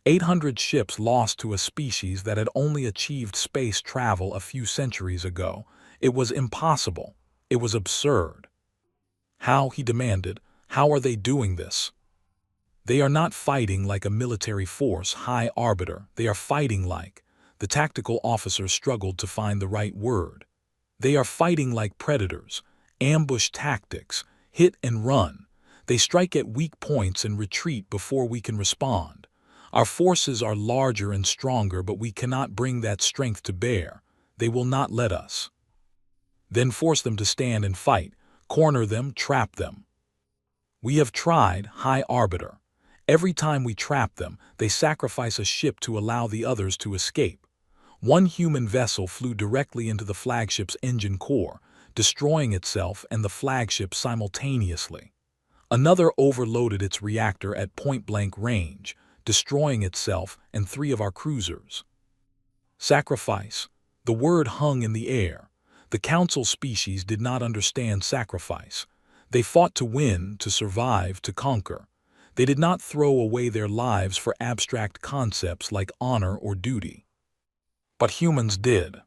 800 ships lost to a species that had only achieved space travel a few centuries ago. It was impossible. It was absurd. How, he demanded, how are they doing this? They are not fighting like a military force, High Arbiter. They are fighting like, the tactical officer struggled to find the right word. They are fighting like predators, ambush tactics, hit and run. They strike at weak points and retreat before we can respond. Our forces are larger and stronger, but we cannot bring that strength to bear. They will not let us. Then force them to stand and fight, corner them, trap them. We have tried, High Arbiter. Every time we trap them, they sacrifice a ship to allow the others to escape. One human vessel flew directly into the flagship's engine core, destroying itself and the flagship simultaneously. Another overloaded its reactor at point-blank range, destroying itself and 3 of our cruisers. Sacrifice. The word hung in the air. The Council species did not understand sacrifice. They fought to win, to survive, to conquer. They did not throw away their lives for abstract concepts like honor or duty. But humans did.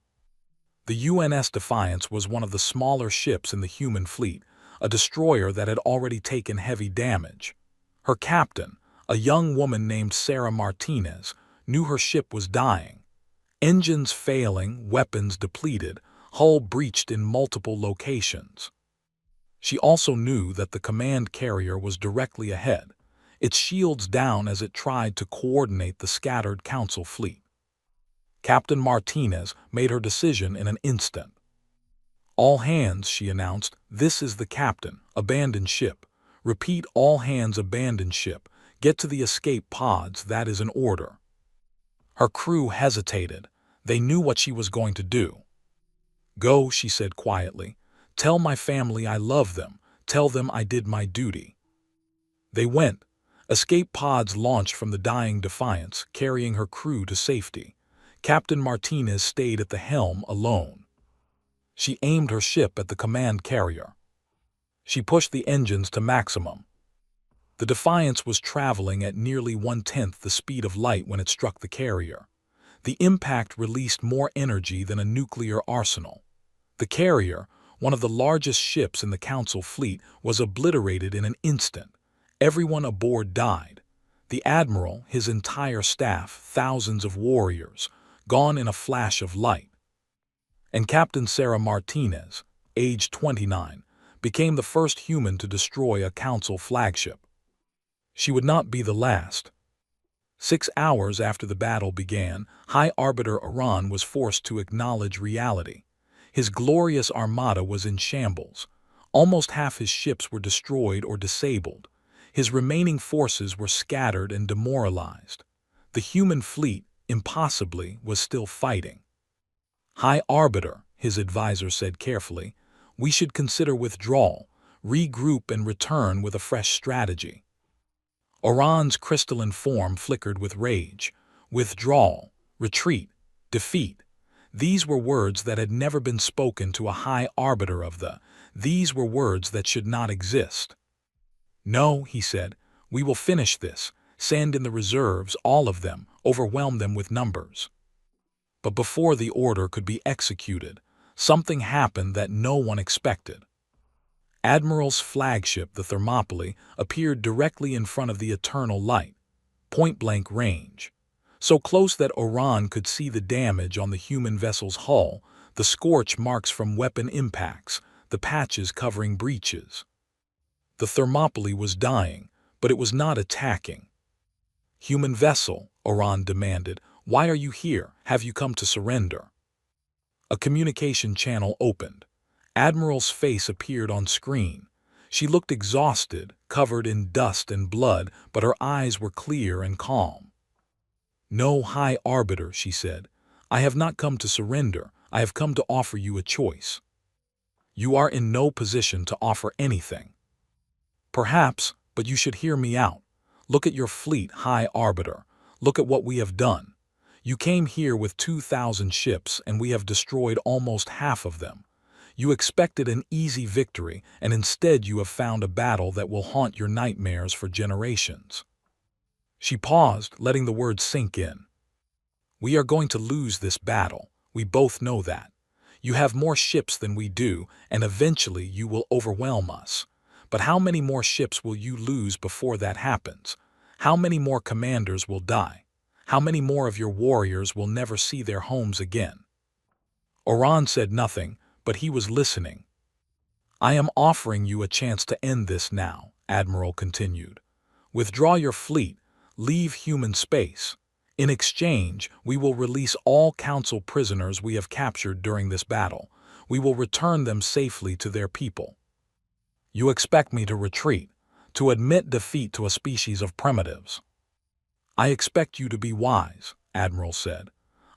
The UNS Defiance was one of the smaller ships in the human fleet, a destroyer that had already taken heavy damage. Her captain, a young woman named Sarah Martinez, knew her ship was dying. Engines failing, weapons depleted, hull breached in multiple locations. She also knew that the command carrier was directly ahead, its shields down as it tried to coordinate the scattered Council fleet. Captain Martinez made her decision in an instant. "All hands," she announced, "this is the captain. Abandon ship. Repeat, all hands abandon ship. Get to the escape pods, that is an order." Her crew hesitated. They knew what she was going to do. "Go," she said quietly. "Tell my family I love them. Tell them I did my duty." They went. Escape pods launched from the dying Defiance, carrying her crew to safety. Captain Martinez stayed at the helm alone. She aimed her ship at the command carrier. She pushed the engines to maximum. The Defiance was traveling at nearly 1/10 the speed of light when it struck the carrier. The impact released more energy than a nuclear arsenal. The carrier, one of the largest ships in the Council fleet, was obliterated in an instant. Everyone aboard died. The admiral, his entire staff, thousands of warriors, gone in a flash of light. And Captain Sarah Martinez, age 29, became the first human to destroy a Council flagship. She would not be the last. 6 hours after the battle began, High Arbiter Oran was forced to acknowledge reality. His glorious armada was in shambles. Almost half his ships were destroyed or disabled. His remaining forces were scattered and demoralized. The human fleet, impossibly, was still fighting. "High Arbiter," his advisor said carefully, "we should consider withdrawal, regroup and return with a fresh strategy." Oran's crystalline form flickered with rage. Withdrawal, retreat, defeat. These were words that had never been spoken to a High Arbiter of the. These were words that should not exist. "No," he said, "we will finish this. Send in the reserves, all of them, overwhelm them with numbers." But before the order could be executed, something happened that no one expected. Admiral's flagship, the Thermopylae, appeared directly in front of the Eternal Light, point-blank range. So close that Oran could see the damage on the human vessel's hull, the scorch marks from weapon impacts, the patches covering breaches. The Thermopylae was dying, but it was not attacking. "Human vessel," Oran demanded, "why are you here? Have you come to surrender?" A communication channel opened. Admiral's face appeared on screen. She looked exhausted, covered in dust and blood, but her eyes were clear and calm. "No, High Arbiter," she said. "I have not come to surrender. I have come to offer you a choice. You are in no position to offer anything. Perhaps, but you should hear me out. Look at your fleet, High Arbiter. Look at what we have done. You came here with 2,000 ships, and we have destroyed almost half of them. You expected an easy victory, and instead you have found a battle that will haunt your nightmares for generations." She paused, letting the words sink in. "We are going to lose this battle. We both know that. You have more ships than we do, and eventually you will overwhelm us. But how many more ships will you lose before that happens? How many more commanders will die? How many more of your warriors will never see their homes again?" Oran said nothing, but he was listening. "I am offering you a chance to end this now," Admiral continued. "Withdraw your fleet, leave human space. In exchange, we will release all council prisoners we have captured during this battle. We will return them safely to their people." "You expect me to retreat, to admit defeat to a species of primitives?" "I expect you to be wise," Admiral said.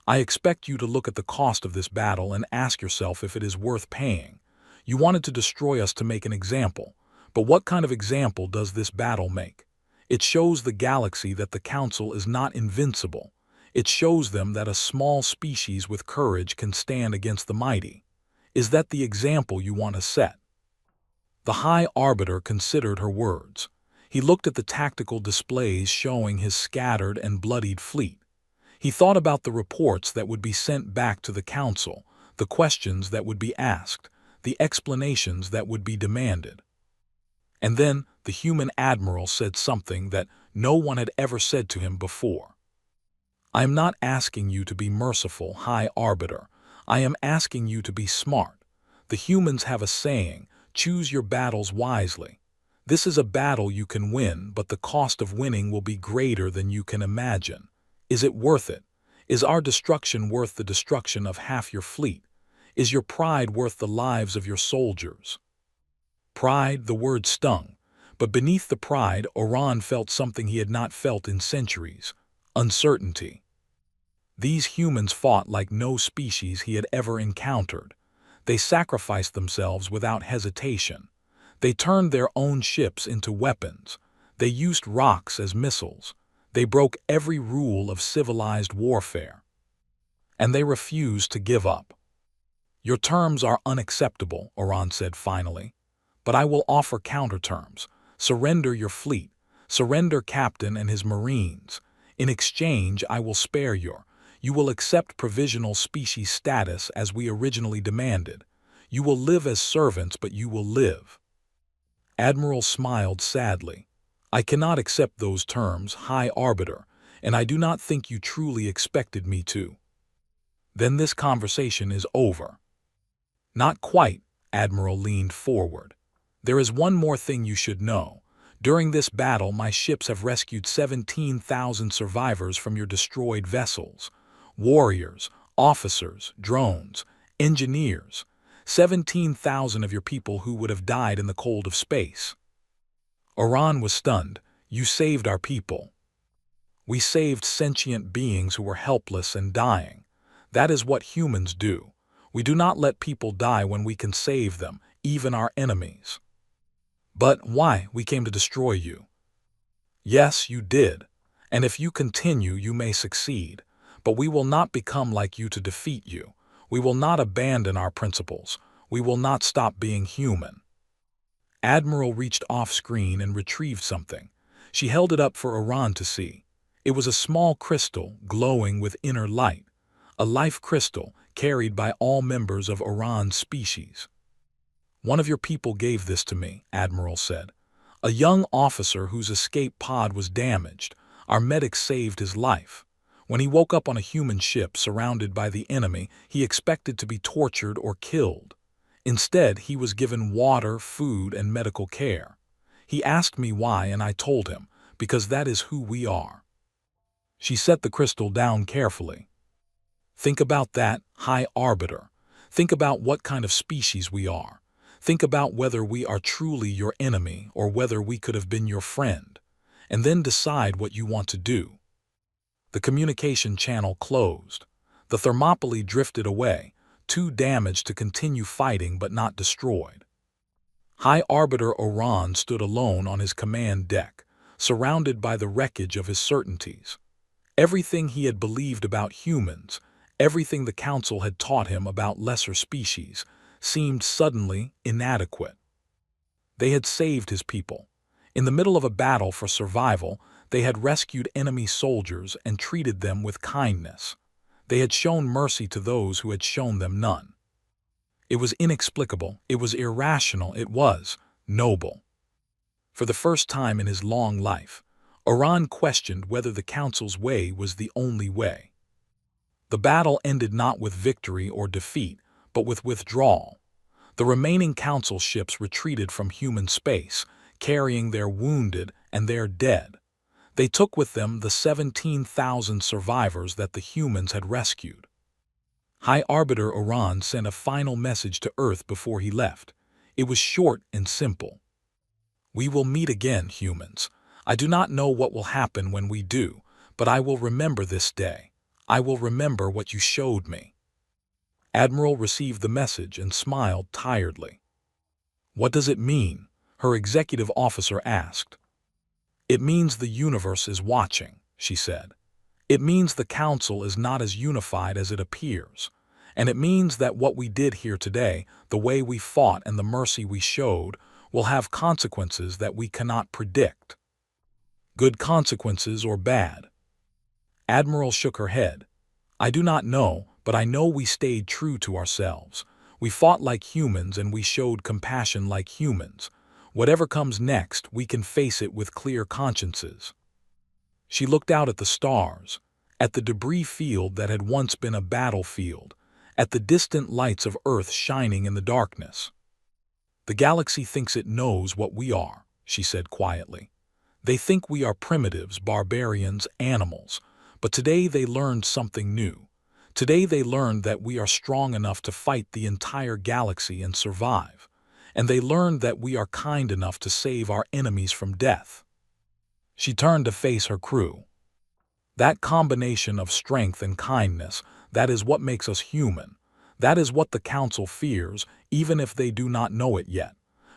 "I expect you to look at the cost of this battle and ask yourself if it is worth paying. You wanted to destroy us to make an example, but what kind of example does this battle make? It shows the galaxy that the Council is not invincible. It shows them that a small species with courage can stand against the mighty. Is that the example you want to set?" The High Arbiter considered her words. He looked at the tactical displays showing his scattered and bloodied fleet. He thought about the reports that would be sent back to the Council, the questions that would be asked, the explanations that would be demanded. And then the human admiral said something that no one had ever said to him before. "I am not asking you to be merciful, High Arbiter. I am asking you to be smart. The humans have a saying, choose your battles wisely. This is a battle you can win, but the cost of winning will be greater than you can imagine. Is it worth it? Is our destruction worth the destruction of half your fleet? Is your pride worth the lives of your soldiers?" Pride, the word stung, but beneath the pride, Oran felt something he had not felt in centuries: uncertainty. These humans fought like no species he had ever encountered. They sacrificed themselves without hesitation. They turned their own ships into weapons. They used rocks as missiles. They broke every rule of civilized warfare. And they refused to give up. "Your terms are unacceptable," Oran said finally. "But I will offer counterterms. Surrender your fleet. Surrender Captain and his Marines. In exchange, I will spare you will accept provisional species status as we originally demanded. You will live as servants, but you will live." Admiral smiled sadly. "I cannot accept those terms, High Arbiter, and I do not think you truly expected me to." "Then this conversation is over." "Not quite," Admiral leaned forward. "There is one more thing you should know. During this battle, my ships have rescued 17,000 survivors from your destroyed vessels. Warriors, officers, drones, engineers. 17,000 of your people who would have died in the cold of space." Oran was stunned. "You saved our people." "We saved sentient beings who were helpless and dying. That is what humans do. We do not let people die when we can save them, even our enemies." "But why? We came to destroy you." "Yes, you did. And if you continue, you may succeed. But we will not become like you to defeat you. We will not abandon our principles. We will not stop being human." Admiral reached off-screen and retrieved something. She held it up for Oran to see. It was a small crystal glowing with inner light, a life crystal carried by all members of Oran's species. "One of your people gave this to me," Admiral said. "A young officer whose escape pod was damaged. Our medic saved his life. When he woke up on a human ship surrounded by the enemy, he expected to be tortured or killed. Instead, he was given water, food, and medical care. He asked me why, and I told him, because that is who we are." She set the crystal down carefully. "Think about that, High Arbiter. Think about what kind of species we are. Think about whether we are truly your enemy or whether we could have been your friend, and then decide what you want to do. The communication channel closed. The Thermopylae drifted away, too damaged to continue fighting but not destroyed. High Arbiter Oran stood alone on his command deck, surrounded by the wreckage of his certainties. Everything he had believed about humans, everything the Council had taught him about lesser species, seemed suddenly inadequate. They had saved his people. In the middle of a battle for survival, they had rescued enemy soldiers and treated them with kindness. They had shown mercy to those who had shown them none. It was inexplicable, it was irrational, it was noble. For the first time in his long life, Oran questioned whether the Council's way was the only way. The battle ended not with victory or defeat, but with withdrawal. The remaining Council ships retreated from human space, carrying their wounded and their dead. They took with them the 17,000 survivors that the humans had rescued. High Arbiter Oran sent a final message to Earth before he left. It was short and simple. We will meet again, humans. I do not know what will happen when we do, but I will remember this day. I will remember what you showed me. Admiral received the message and smiled tiredly. What does it mean? Her executive officer asked. It means the universe is watching, she said. It means the Council is not as unified as it appears. And it means that what we did here today, the way we fought and the mercy we showed, will have consequences that we cannot predict. Good consequences or bad? Admiral shook her head. I do not know, but I know we stayed true to ourselves. We fought like humans and we showed compassion like humans. Whatever comes next, we can face it with clear consciences. She looked out at the stars, at the debris field that had once been a battlefield, at the distant lights of Earth shining in the darkness. The galaxy thinks it knows what we are, she said quietly. They think we are primitives, barbarians, animals, but today they learned something new. Today they learned that we are strong enough to fight the entire galaxy and survive, and they learned that we are kind enough to save our enemies from death. She turned to face her crew. That combination of strength and kindness, that is what makes us human. That is what the Council fears, even if they do not know it yet,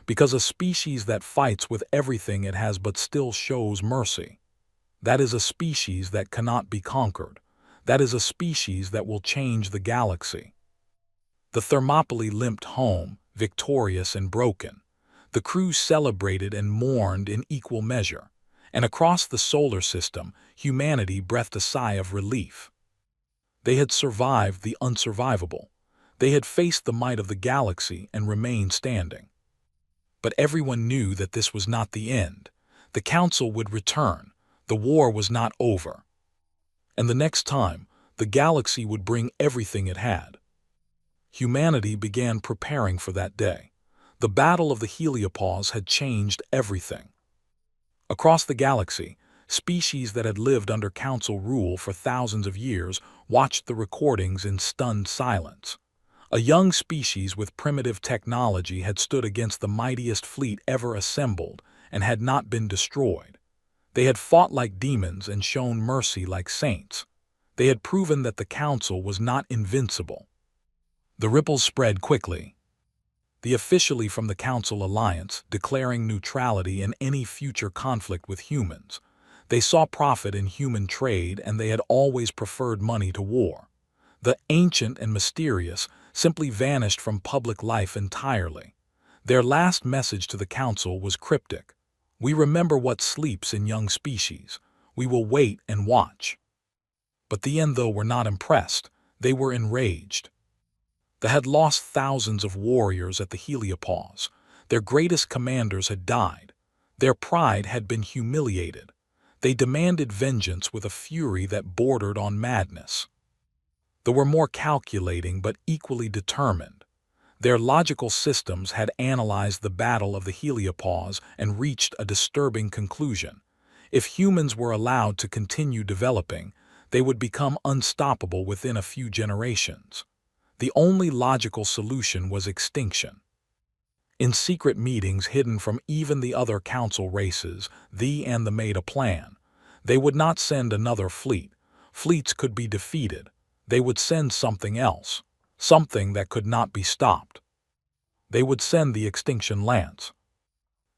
because a species that fights with everything it has but still shows mercy. That is a species that cannot be conquered. That is a species that will change the galaxy. The Thermopylae limped home, victorious and broken. The crew celebrated and mourned in equal measure. And across the solar system, humanity breathed a sigh of relief. They had survived the unsurvivable. They had faced the might of the galaxy and remained standing. But everyone knew that this was not the end. The Council would return. The war was not over. And the next time, the galaxy would bring everything it had. Humanity began preparing for that day. The Battle of the Heliopause had changed everything. Across the galaxy, species that had lived under Council rule for thousands of years watched the recordings in stunned silence. A young species with primitive technology had stood against the mightiest fleet ever assembled and had not been destroyed. They had fought like demons and shown mercy like saints. They had proven that the Council was not invincible. The ripples spread quickly. The officially from the Council alliance, declaring neutrality in any future conflict with humans. They saw profit in human trade and they had always preferred money to war. The ancient and mysterious simply vanished from public life entirely. Their last message to the Council was cryptic. We remember what sleeps in young species. We will wait and watch. But the Endo were not impressed. They were enraged. They had lost thousands of warriors at the Heliopause. Their greatest commanders had died. Their pride had been humiliated. They demanded vengeance with a fury that bordered on madness. They were more calculating but equally determined. Their logical systems had analyzed the battle of the Heliopause and reached a disturbing conclusion. If humans were allowed to continue developing, they would become unstoppable within a few generations. The only logical solution was extinction. In secret meetings hidden from even the other council races, they made a plan. They would not send another fleet. Fleets could be defeated. They would send something else, something that could not be stopped. They would send the extinction lance.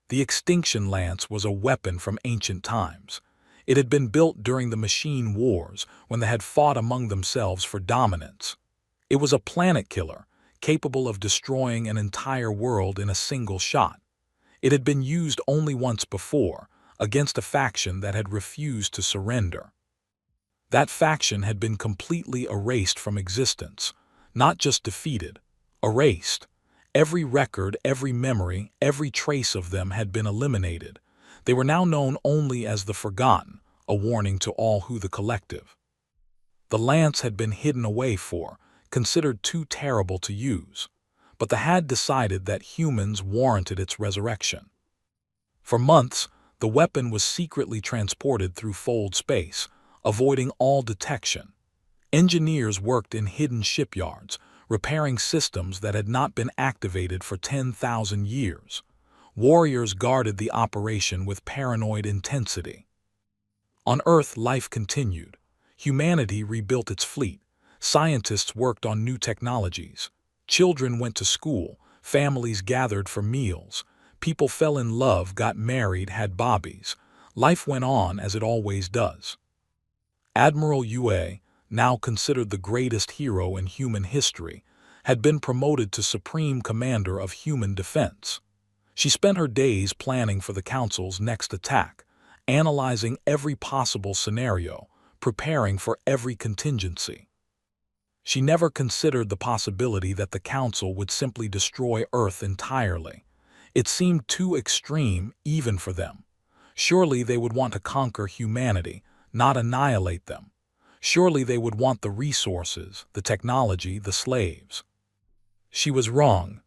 The extinction lance was a weapon from ancient times. It had been built during the machine wars when they had fought among themselves for dominance. It was a planet killer, capable of destroying an entire world in a single shot. It had been used only once before, against a faction that had refused to surrender. That faction had been completely erased from existence, not just defeated, erased. Every record, every memory, every trace of them had been eliminated. They were now known only as the Forgotten, a warning to all who the collective. The lance had been hidden away considered too terrible to use, but the had decided that humans warranted its resurrection. For months, the weapon was secretly transported through fold space, avoiding all detection. Engineers worked in hidden shipyards, repairing systems that had not been activated for 10,000 years. Warriors guarded the operation with paranoid intensity. On Earth, life continued. Humanity rebuilt its fleet. Scientists worked on new technologies. Children went to school. Families gathered for meals. People fell in love, got married, had babies. Life went on as it always does. Admiral Yue, now considered the greatest hero in human history, had been promoted to Supreme Commander of Human Defense. She spent her days planning for the Council's next attack, analyzing every possible scenario, preparing for every contingency. She never considered the possibility that the Council would simply destroy Earth entirely. It seemed too extreme even for them. Surely they would want to conquer humanity, not annihilate them. Surely they would want the resources, the technology, the slaves. She was wrong.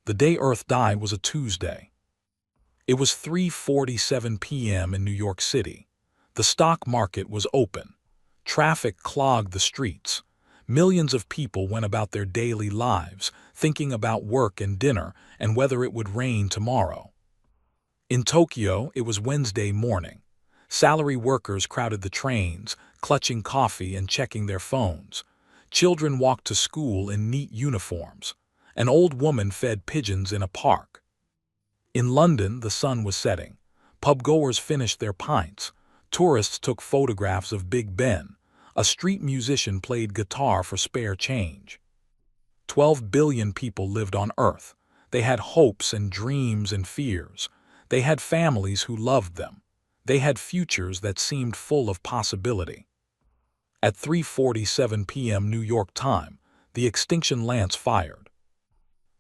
The day Earth died was a Tuesday. It was 3:47 p.m. in New York City. The stock market was open. Traffic clogged the streets. Millions of people went about their daily lives, thinking about work and dinner and whether it would rain tomorrow. In Tokyo, it was Wednesday morning. Salary workers crowded the trains, clutching coffee and checking their phones. Children walked to school in neat uniforms. An old woman fed pigeons in a park. In London, the sun was setting. Pubgoers finished their pints. Tourists took photographs of Big Ben. A street musician played guitar for spare change. 12 billion people lived on Earth. They had hopes and dreams and fears. They had families who loved them. They had futures that seemed full of possibility. At 3:47 p.m. New York time, the extinction lance fired.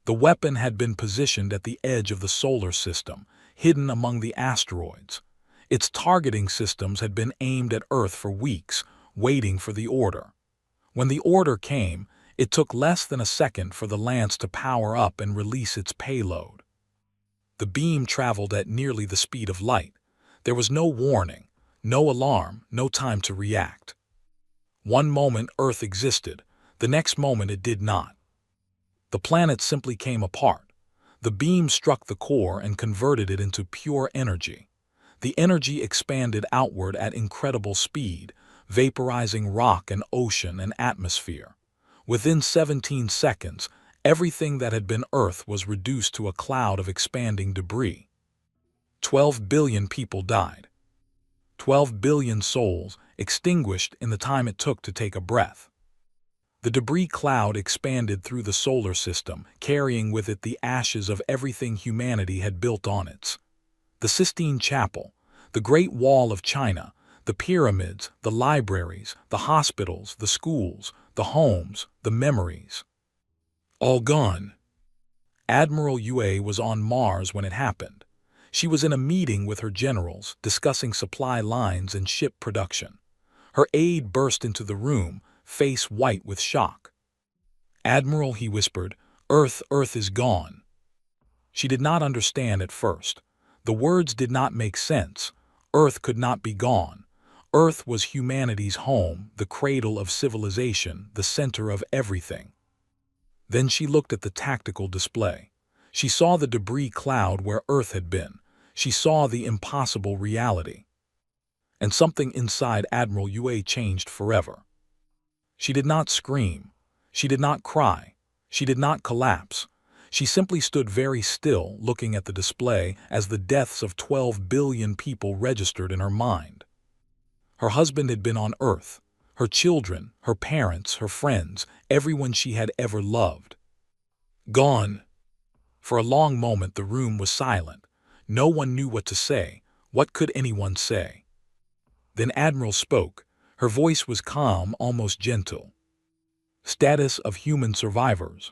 The weapon had been positioned at the edge of the solar system, hidden among the asteroids. Its targeting systems had been aimed at Earth for weeks, waiting for the order. When the order came, it took less than a second for the lance to power up and release its payload. The beam traveled at nearly the speed of light. There was no warning, no alarm, no time to react. One moment Earth existed, the next moment it did not. The planet simply came apart. The beam struck the core and converted it into pure energy. The energy expanded outward at incredible speed, vaporizing rock and ocean and atmosphere. Within 17 seconds, everything that had been Earth was reduced to a cloud of expanding debris. 12 billion people died. 12 billion souls extinguished in the time it took to take a breath. The debris cloud expanded through the solar system, carrying with it the ashes of everything humanity had built on it. The Sistine Chapel, the Great Wall of China, the pyramids, the libraries, the hospitals, the schools, the homes, the memories. All gone. Admiral Yue was on Mars when it happened. She was in a meeting with her generals, discussing supply lines and ship production. Her aide burst into the room, face white with shock. "Admiral," he whispered, Earth is gone." She did not understand at first. The words did not make sense. Earth could not be gone. Earth was humanity's home, the cradle of civilization, the center of everything. Then she looked at the tactical display. She saw the debris cloud where Earth had been. She saw the impossible reality. And something inside Admiral Yue changed forever. She did not scream. She did not cry. She did not collapse. She simply stood very still, looking at the display as the deaths of 12 billion people registered in her mind. Her husband had been on Earth. Her children, her parents, her friends, everyone she had ever loved. Gone. For a long moment the room was silent. No one knew what to say. What could anyone say? Then Admiral spoke. Her voice was calm, almost gentle. Status of human survivors.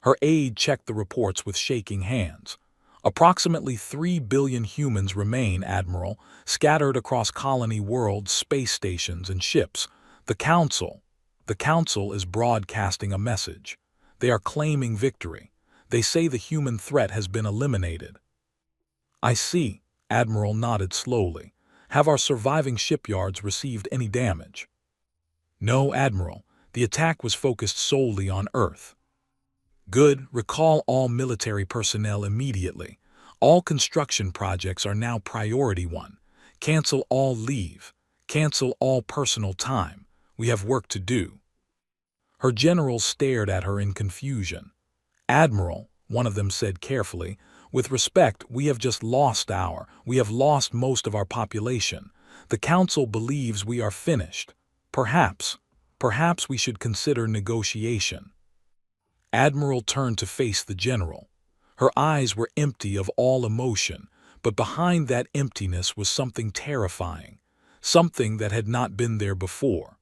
Her aide checked the reports with shaking hands. Approximately 3 billion humans remain, Admiral, scattered across colony worlds, space stations, and ships. The Council is broadcasting a message. They are claiming victory. They say the human threat has been eliminated. I see, Admiral nodded slowly. Have our surviving shipyards received any damage? No, Admiral. The attack was focused solely on Earth. Good. Recall all military personnel immediately. All construction projects are now priority 1. Cancel all leave. Cancel all personal time. We have work to do. Her generals stared at her in confusion. Admiral, one of them said carefully, with respect, we have lost most of our population. The Council believes we are finished. Perhaps we should consider negotiation. Admiral turned to face the general. Her eyes were empty of all emotion, but behind that emptiness was something terrifying, something that had not been there before.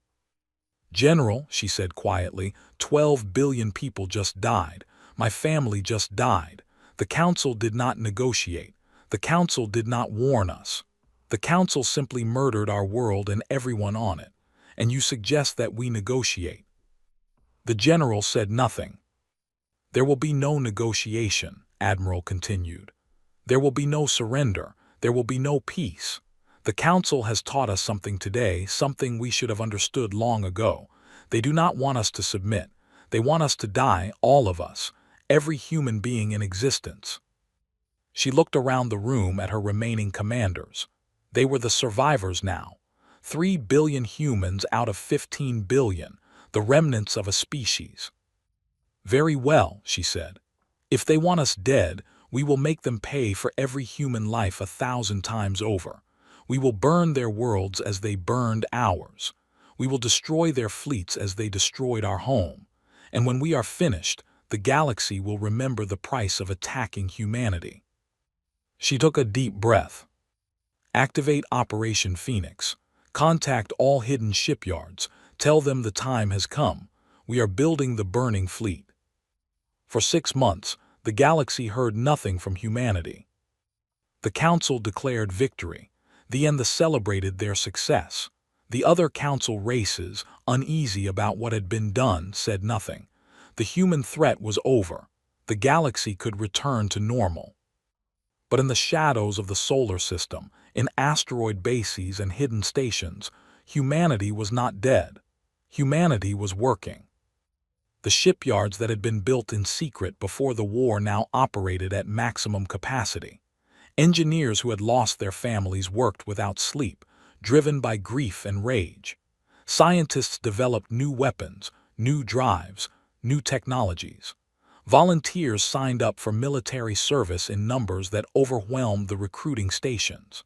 General, she said quietly, 12 billion people just died. My family just died. The Council did not negotiate. The Council did not warn us. The Council simply murdered our world and everyone on it. And you suggest that we negotiate. The general said nothing. There will be no negotiation, Admiral continued. There will be no surrender. There will be no peace. The Council has taught us something today, something we should have understood long ago. They do not want us to submit. They want us to die, all of us, every human being in existence. She looked around the room at her remaining commanders. They were the survivors now. 3 billion humans out of 15 billion, the remnants of a species. Very well, she said. If they want us dead, we will make them pay for every human life 1,000 times over. We will burn their worlds as they burned ours. We will destroy their fleets as they destroyed our home. And when we are finished, the galaxy will remember the price of attacking humanity. She took a deep breath. Activate Operation Phoenix. Contact all hidden shipyards. Tell them the time has come. We are building the burning fleet. For 6 months, the galaxy heard nothing from humanity. The Council declared victory. The Enda celebrated their success. The other Council races, uneasy about what had been done, said nothing. The human threat was over. The galaxy could return to normal. But in the shadows of the solar system, in asteroid bases and hidden stations, humanity was not dead. Humanity was working. The shipyards that had been built in secret before the war now operated at maximum capacity. Engineers who had lost their families worked without sleep, driven by grief and rage. Scientists developed new weapons, new drives, new technologies. Volunteers signed up for military service in numbers that overwhelmed the recruiting stations.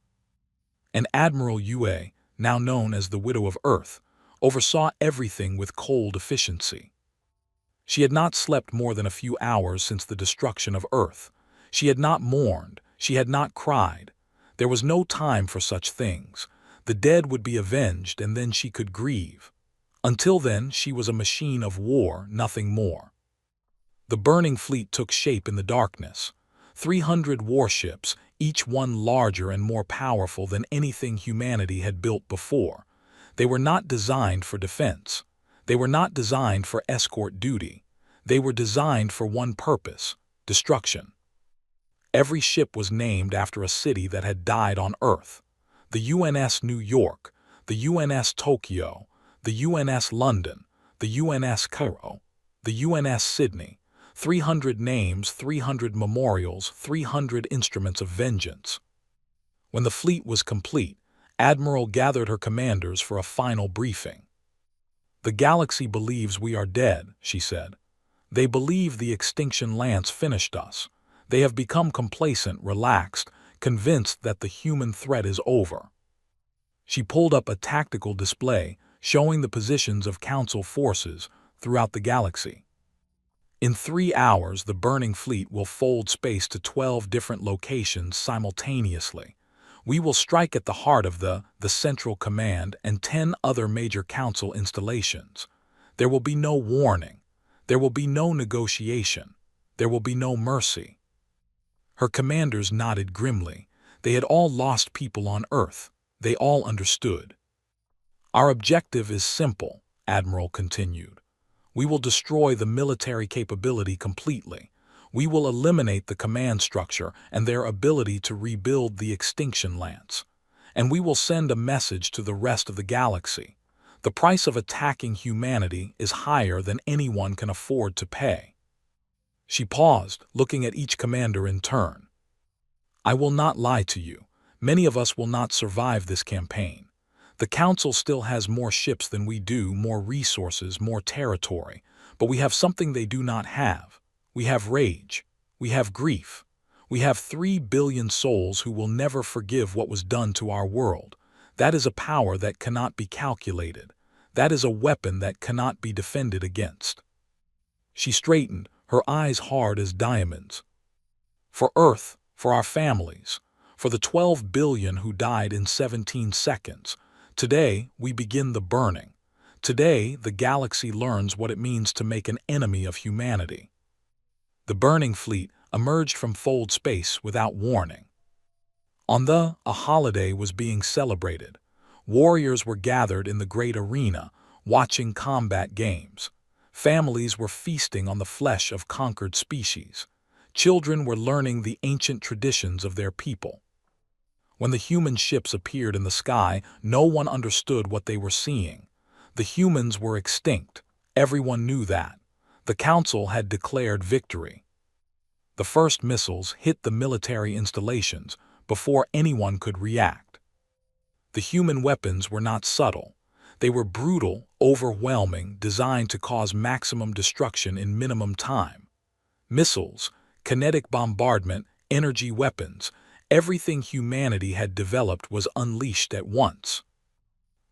And Admiral Yue, now known as the Widow of Earth, oversaw everything with cold efficiency. She had not slept more than a few hours since the destruction of Earth. She had not mourned. She had not cried. There was no time for such things. The dead would be avenged, and then she could grieve. Until then, she was a machine of war, nothing more. The burning fleet took shape in the darkness. 300 warships, each one larger and more powerful than anything humanity had built before. They were not designed for defense. They were not designed for escort duty. They were designed for one purpose: destruction. Every ship was named after a city that had died on Earth. The UNS New York, the UNS Tokyo, the UNS London, the UNS Cairo, the UNS Sydney. 300 names, 300 memorials, 300 instruments of vengeance. When the fleet was complete, Admiral gathered her commanders for a final briefing. "The galaxy believes we are dead," she said. "They believe the extinction lance finished us. They have become complacent, relaxed, convinced that the human threat is over." She pulled up a tactical display showing the positions of Council forces throughout the galaxy. "In 3 hours, the burning fleet will fold space to 12 different locations simultaneously. We will strike at the heart of the Central Command and 10 other major Council installations. There will be no warning. There will be no negotiation. There will be no mercy." Her commanders nodded grimly. They had all lost people on Earth. They all understood. "Our objective is simple," Admiral continued. "We will destroy the military capability completely. We will eliminate the command structure and their ability to rebuild the extinction lance. And we will send a message to the rest of the galaxy. The price of attacking humanity is higher than anyone can afford to pay." She paused, looking at each commander in turn. "I will not lie to you. Many of us will not survive this campaign. The Council still has more ships than we do, more resources, more territory. But we have something they do not have. We have rage. We have grief. We have 3 billion souls who will never forgive what was done to our world. That is a power that cannot be calculated. That is a weapon that cannot be defended against." She straightened, her eyes hard as diamonds. "For Earth, for our families, for the 12 billion who died in 17 seconds, today we begin the burning. Today the galaxy learns what it means to make an enemy of humanity." The burning fleet emerged from fold space without warning. A holiday was being celebrated. Warriors were gathered in the great arena, watching combat games. Families were feasting on the flesh of conquered species. Children were learning the ancient traditions of their people. When the human ships appeared in the sky, no one understood what they were seeing. The humans were extinct. Everyone knew that. The Council had declared victory. The first missiles hit the military installations before anyone could react. The human weapons were not subtle. They were brutal, overwhelming, designed to cause maximum destruction in minimum time. Missiles, kinetic bombardment, energy weapons, everything humanity had developed was unleashed at once.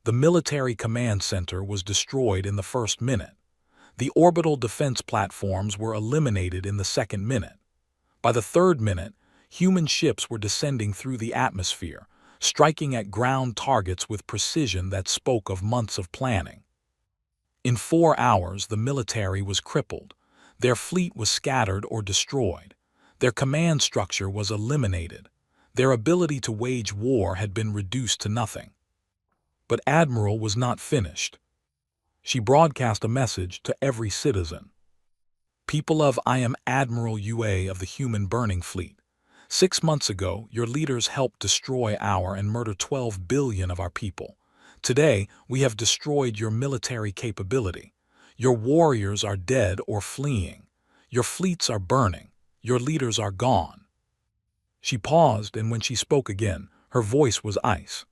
The military command center was destroyed in the first minute. The orbital defense platforms were eliminated in the second minute. By the third minute, human ships were descending through the atmosphere, striking at ground targets with precision that spoke of months of planning. In 4 hours, the military was crippled. Their fleet was scattered or destroyed. Their command structure was eliminated. Their ability to wage war had been reduced to nothing. But Admiral was not finished. She broadcast a message to every citizen. "People of I am Admiral UA of the human burning fleet. 6 months ago, your leaders helped destroy our and murder 12 billion of our people. Today, we have destroyed your military capability. Your warriors are dead or fleeing. Your fleets are burning. Your leaders are gone." She paused, and when she spoke again, her voice was ice.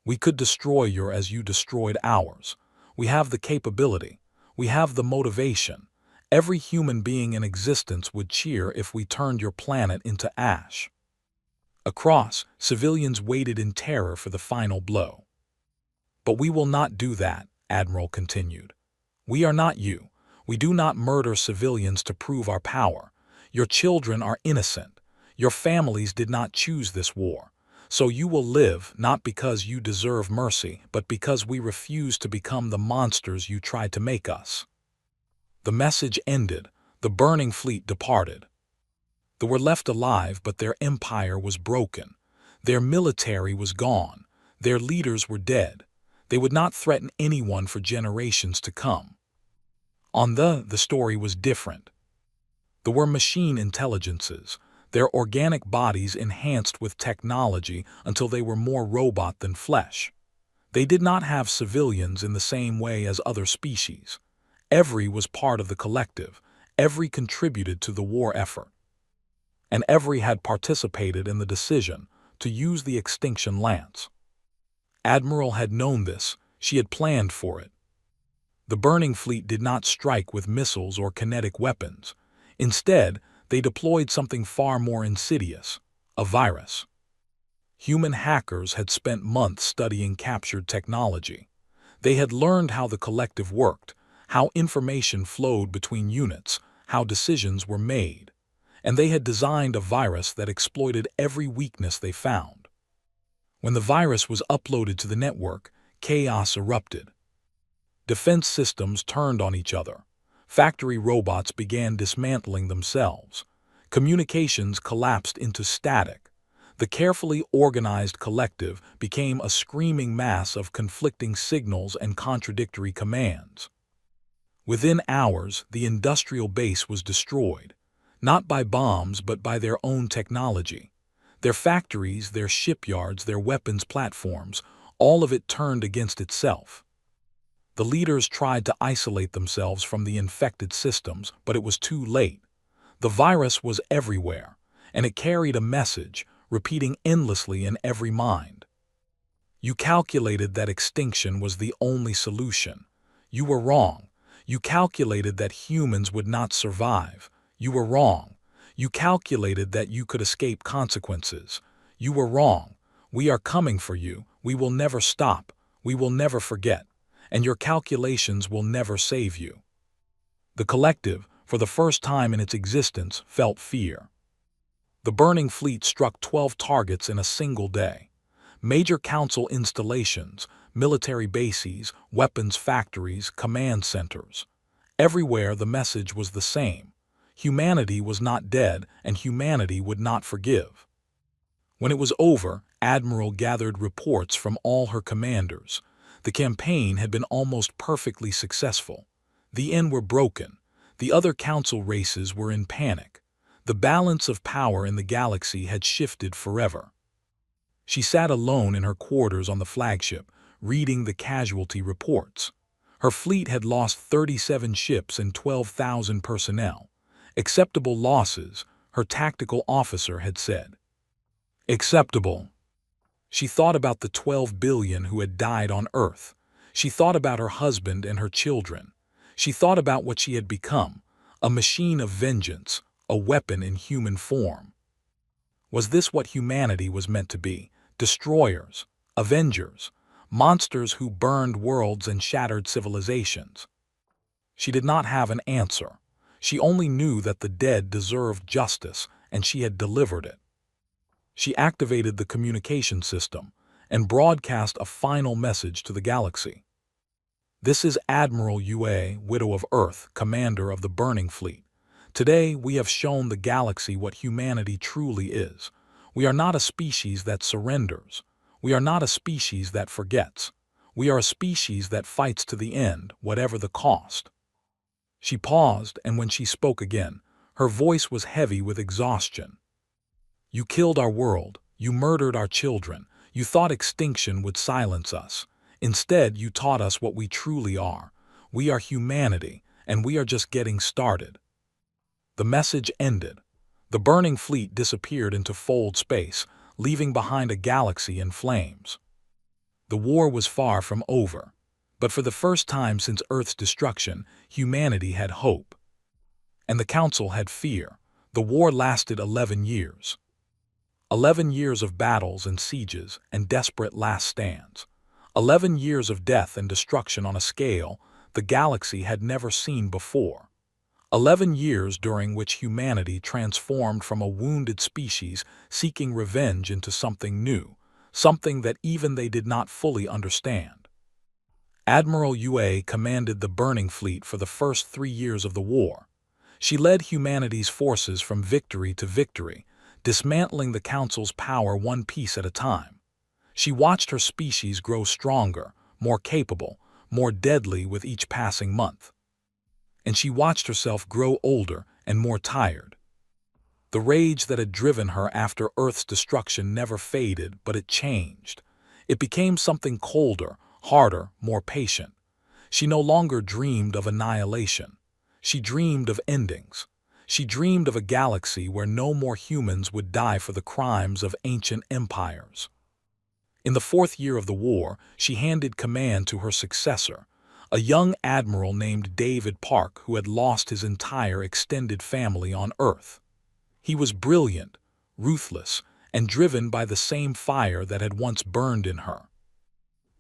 "We could destroy your as you destroyed ours. We have the capability. We have the motivation. Every human being in existence would cheer if we turned your planet into ash." Across, civilians waited in terror for the final blow. "But we will not do that," Admiral continued. "We are not you. We do not murder civilians to prove our power. Your children are innocent. Your families did not choose this war. So you will live not because you deserve mercy, but because we refuse to become the monsters you tried to make us." The message ended. The burning fleet departed. They were left alive, but their empire was broken. Their military was gone. Their leaders were dead. They would not threaten anyone for generations to come. The story was different. There were machine intelligences, their organic bodies enhanced with technology until they were more robot than flesh. They did not have civilians in the same way as other species. Every was part of the collective. Every contributed to the war effort, and every had participated in the decision to use the extinction lance. Admiral had known this, she had planned for it. The burning fleet did not strike with missiles or kinetic weapons. Instead, they deployed something far more insidious, a virus. Human hackers had spent months studying captured technology. They had learned how the collective worked, how information flowed between units, how decisions were made. And they had designed a virus that exploited every weakness they found. When the virus was uploaded to the network, chaos erupted. Defense systems turned on each other. Factory robots began dismantling themselves. Communications collapsed into static. The carefully organized collective became a screaming mass of conflicting signals and contradictory commands. Within hours, the industrial base was destroyed, not by bombs but by their own technology. Their factories, their shipyards, their weapons platforms, all of it turned against itself. The leaders tried to isolate themselves from the infected systems, but it was too late. The virus was everywhere, and it carried a message, repeating endlessly in every mind. You calculated that extinction was the only solution. You were wrong. You calculated that humans would not survive. You were wrong. You calculated that you could escape consequences. You were wrong. We are coming for you. We will never stop. We will never forget. And your calculations will never save you. The collective, for the first time in its existence, felt fear. The burning fleet struck 12 targets in a single day. Major council installations, military bases, weapons factories, command centers. Everywhere the message was the same. Humanity was not dead, and humanity would not forgive. When it was over, Admiral gathered reports from all her commanders. The campaign had been almost perfectly successful. The N were broken. The other council races were in panic. The balance of power in the galaxy had shifted forever. She sat alone in her quarters on the flagship, reading the casualty reports. Her fleet had lost 37 ships and 12,000 personnel. Acceptable losses, her tactical officer had said. Acceptable. She thought about the 12 billion who had died on Earth. She thought about her husband and her children. She thought about what she had become, a machine of vengeance, a weapon in human form. Was this what humanity was meant to be? Destroyers, avengers, monsters who burned worlds and shattered civilizations? She did not have an answer. She only knew that the dead deserved justice, and she had delivered it. She activated the communication system and broadcast a final message to the galaxy. This is Admiral Yue, Widow of Earth, commander of the Burning Fleet. Today, we have shown the galaxy what humanity truly is. We are not a species that surrenders. We are not a species that forgets. We are a species that fights to the end, whatever the cost. She paused, and when she spoke again, her voice was heavy with exhaustion. You killed our world. You murdered our children. You thought extinction would silence us. Instead, you taught us what we truly are. We are humanity, and we are just getting started. The message ended. The burning fleet disappeared into fold space, leaving behind a galaxy in flames. The war was far from over, but for the first time since Earth's destruction, humanity had hope. And the Council had fear. The war lasted 11 years. 11 years of battles and sieges and desperate last stands. 11 years of death and destruction on a scale the galaxy had never seen before. 11 years during which humanity transformed from a wounded species seeking revenge into something new, something that even they did not fully understand. Admiral Yue commanded the Burning Fleet for the first 3 years of the war. She led humanity's forces from victory to victory, dismantling the Council's power one piece at a time. She watched her species grow stronger, more capable, more deadly with each passing month. And she watched herself grow older and more tired. The rage that had driven her after Earth's destruction never faded, but it changed. It became something colder, harder, more patient. She no longer dreamed of annihilation. She dreamed of endings. She dreamed of a galaxy where no more humans would die for the crimes of ancient empires. In the 4th year of the war, she handed command to her successor, a young admiral named David Park who had lost his entire extended family on Earth. He was brilliant, ruthless, and driven by the same fire that had once burned in her.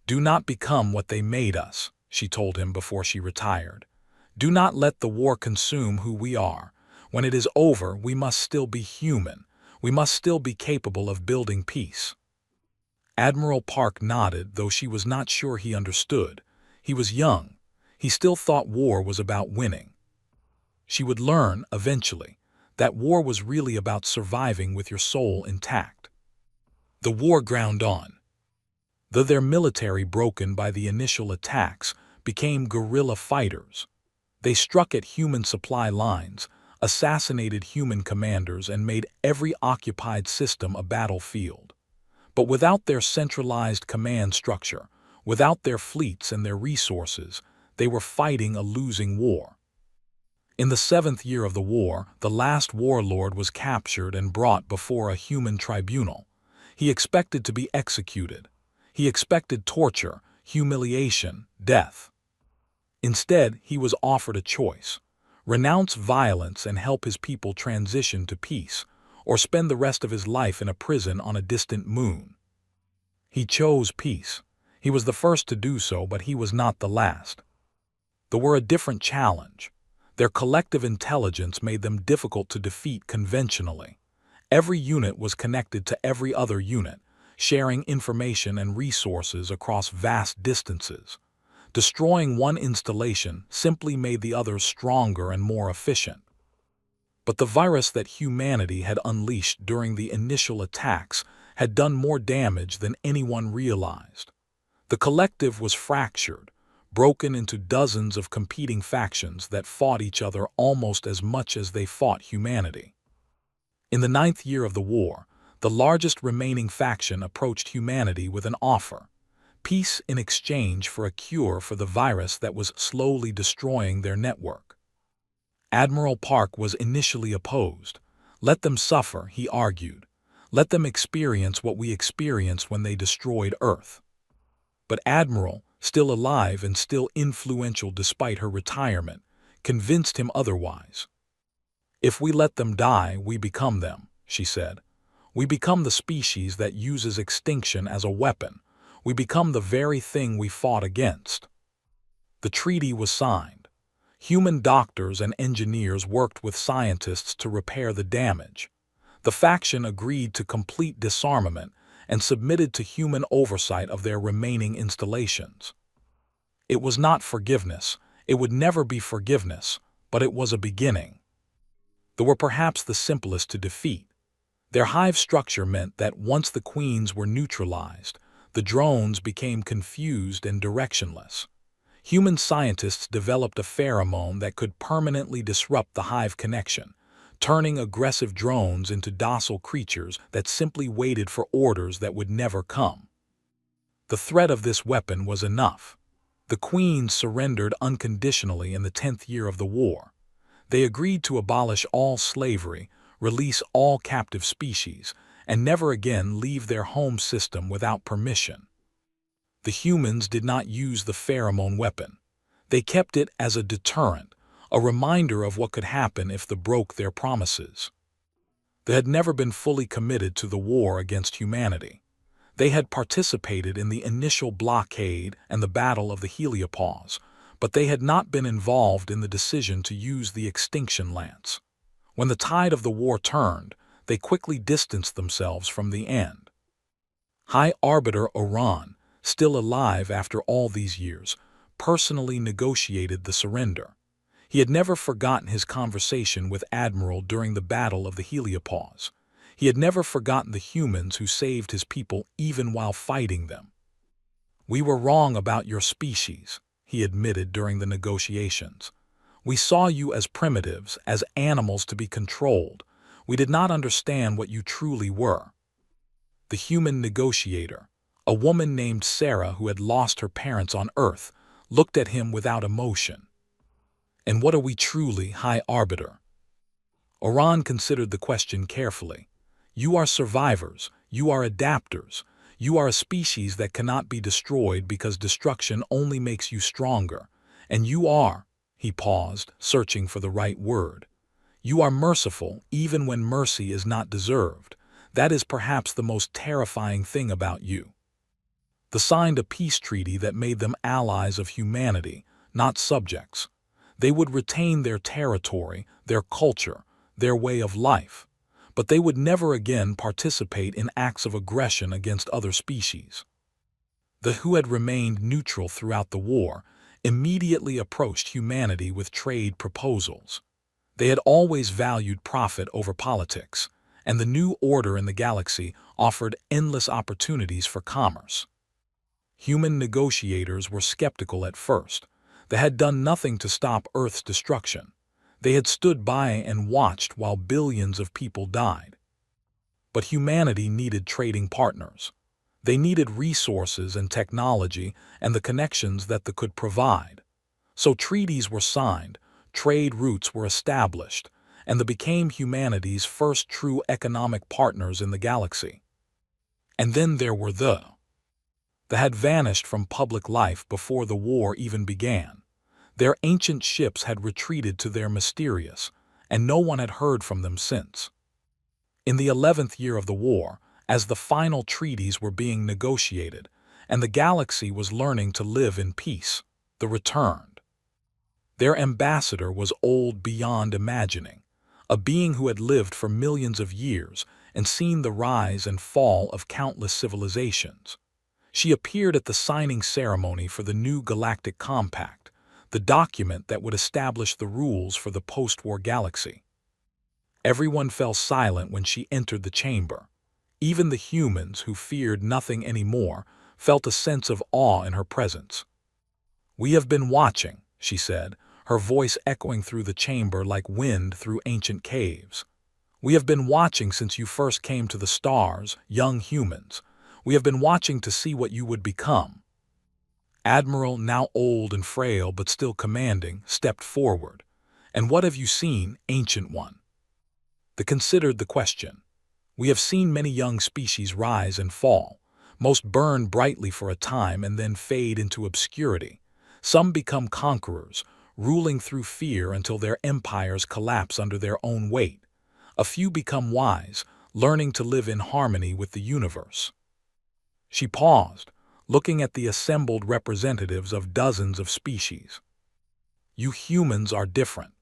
"Do not become what they made us," she told him before she retired. "Do not let the war consume who we are. When it is over, we must still be human. We must still be capable of building peace." Admiral Park nodded, though she was not sure he understood. He was young. He still thought war was about winning. She would learn, eventually, that war was really about surviving with your soul intact. The war ground on. Though their military, broken by the initial attacks, became guerrilla fighters. They struck at human supply lines, assassinated human commanders, and made every occupied system a battlefield. But without their centralized command structure, without their fleets and their resources, they were fighting a losing war. In the 7th year of the war, the last warlord was captured and brought before a human tribunal. He expected to be executed. He expected torture, humiliation, death. Instead, he was offered a choice: renounce violence and help his people transition to peace, or spend the rest of his life in a prison on a distant moon. He chose peace. He was the first to do so, but he was not the last. They were a different challenge. Their collective intelligence made them difficult to defeat conventionally. Every unit was connected to every other unit, sharing information and resources across vast distances. Destroying one installation simply made the others stronger and more efficient. But the virus that humanity had unleashed during the initial attacks had done more damage than anyone realized. The collective was fractured, broken into dozens of competing factions that fought each other almost as much as they fought humanity. In the 9th year of the war, the largest remaining faction approached humanity with an offer: peace in exchange for a cure for the virus that was slowly destroying their network. Admiral Park was initially opposed. "Let them suffer," he argued. "Let them experience what we experienced when they destroyed Earth." But Admiral, still alive and still influential despite her retirement, convinced him otherwise. "If we let them die, we become them," she said. "We become the species that uses extinction as a weapon. We become the very thing we fought against." The treaty was signed. Human doctors and engineers worked with scientists to repair the damage. The faction agreed to complete disarmament and submitted to human oversight of their remaining installations. It was not forgiveness. It would never be forgiveness, but it was a beginning. They were perhaps the simplest to defeat. Their hive structure meant that once the queens were neutralized, the drones became confused and directionless. Human scientists developed a pheromone that could permanently disrupt the hive connection, turning aggressive drones into docile creatures that simply waited for orders that would never come. The threat of this weapon was enough. The queens surrendered unconditionally in the 10th year of the war. They agreed to abolish all slavery, release all captive species, and never again leave their home system without permission. The humans did not use the pheromone weapon. They kept it as a deterrent, a reminder of what could happen if they broke their promises. They had never been fully committed to the war against humanity. They had participated in the initial blockade and the Battle of the Heliopause, but they had not been involved in the decision to use the extinction lance. When the tide of the war turned, they quickly distanced themselves from the end. High Arbiter Oran, still alive after all these years, personally negotiated the surrender. He had never forgotten his conversation with Admiral during the Battle of the Heliopause. He had never forgotten the humans who saved his people even while fighting them. "We were wrong about your species," he admitted during the negotiations. "We saw you as primitives, as animals to be controlled. We did not understand what you truly were." The human negotiator, a woman named Sarah who had lost her parents on Earth, looked at him without emotion. And what are we truly, High Arbiter? Oran considered the question carefully. You are survivors, you are adapters, you are a species that cannot be destroyed because destruction only makes you stronger. And you are, he paused, searching for the right word. You are merciful even when mercy is not deserved. That is perhaps the most terrifying thing about you. They signed a peace treaty that made them allies of humanity, not subjects. They would retain their territory, their culture, their way of life, but they would never again participate in acts of aggression against other species. The who had remained neutral throughout the war immediately approached humanity with trade proposals. They had always valued profit over politics, and the new order in the galaxy offered endless opportunities for commerce. Human negotiators were skeptical at first. They had done nothing to stop Earth's destruction. They had stood by and watched while billions of people died. But humanity needed trading partners. They needed resources and technology and the connections that they could provide. So treaties were signed, trade routes were established, and they became humanity's first true economic partners in the galaxy. And then there were they had vanished from public life before the war even began. Their ancient ships had retreated to their mysterious, and no one had heard from them since. In the 11th year of the war, as the final treaties were being negotiated, and the galaxy was learning to live in peace, they returned. Their ambassador was old beyond imagining, a being who had lived for millions of years and seen the rise and fall of countless civilizations. She appeared at the signing ceremony for the new Galactic Compact, the document that would establish the rules for the post-war galaxy. Everyone fell silent when she entered the chamber. Even the humans, who feared nothing anymore, felt a sense of awe in her presence. "We have been watching," she said, her voice echoing through the chamber like wind through ancient caves. "We have been watching since you first came to the stars, young humans. We have been watching to see what you would become." Admiral, now old and frail but still commanding, stepped forward. "And what have you seen, Ancient One?" They considered the question. "We have seen many young species rise and fall. Most burn brightly for a time and then fade into obscurity. Some become conquerors, ruling through fear until their empires collapse under their own weight. A few become wise, learning to live in harmony with the universe." She paused, looking at the assembled representatives of dozens of species. "You humans are different.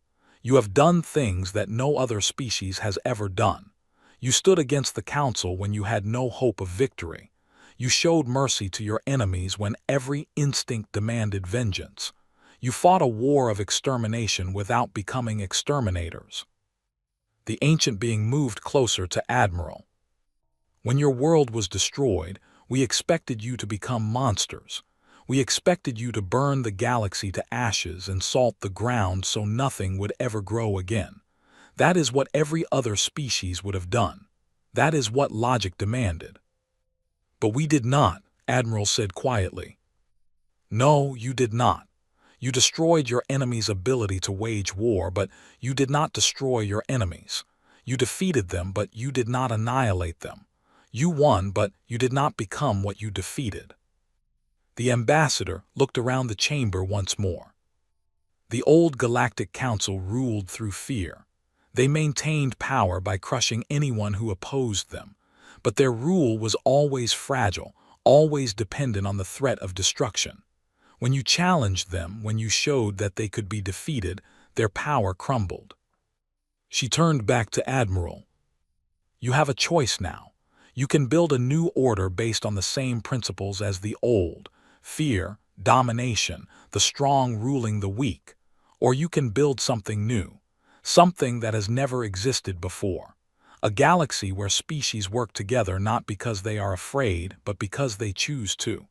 You have done things that no other species has ever done. You stood against the Council when you had no hope of victory. You showed mercy to your enemies when every instinct demanded vengeance. You fought a war of extermination without becoming exterminators." The ancient being moved closer to Admiral. "When your world was destroyed, we expected you to become monsters. We expected you to burn the galaxy to ashes and salt the ground so nothing would ever grow again. That is what every other species would have done. That is what logic demanded." "But we did not," Admiral said quietly. "No, you did not. You destroyed your enemy's ability to wage war, but you did not destroy your enemies. You defeated them, but you did not annihilate them. You won, but you did not become what you defeated." The ambassador looked around the chamber once more. The old Galactic Council ruled through fear. They maintained power by crushing anyone who opposed them, but their rule was always fragile, always dependent on the threat of destruction. When you challenged them, when you showed that they could be defeated, their power crumbled. She turned back to Admiral. "You have a choice now. You can build a new order based on the same principles as the old: fear, domination, the strong ruling the weak. Or you can build something new, something that has never existed before. A galaxy where species work together not because they are afraid, but because they choose to."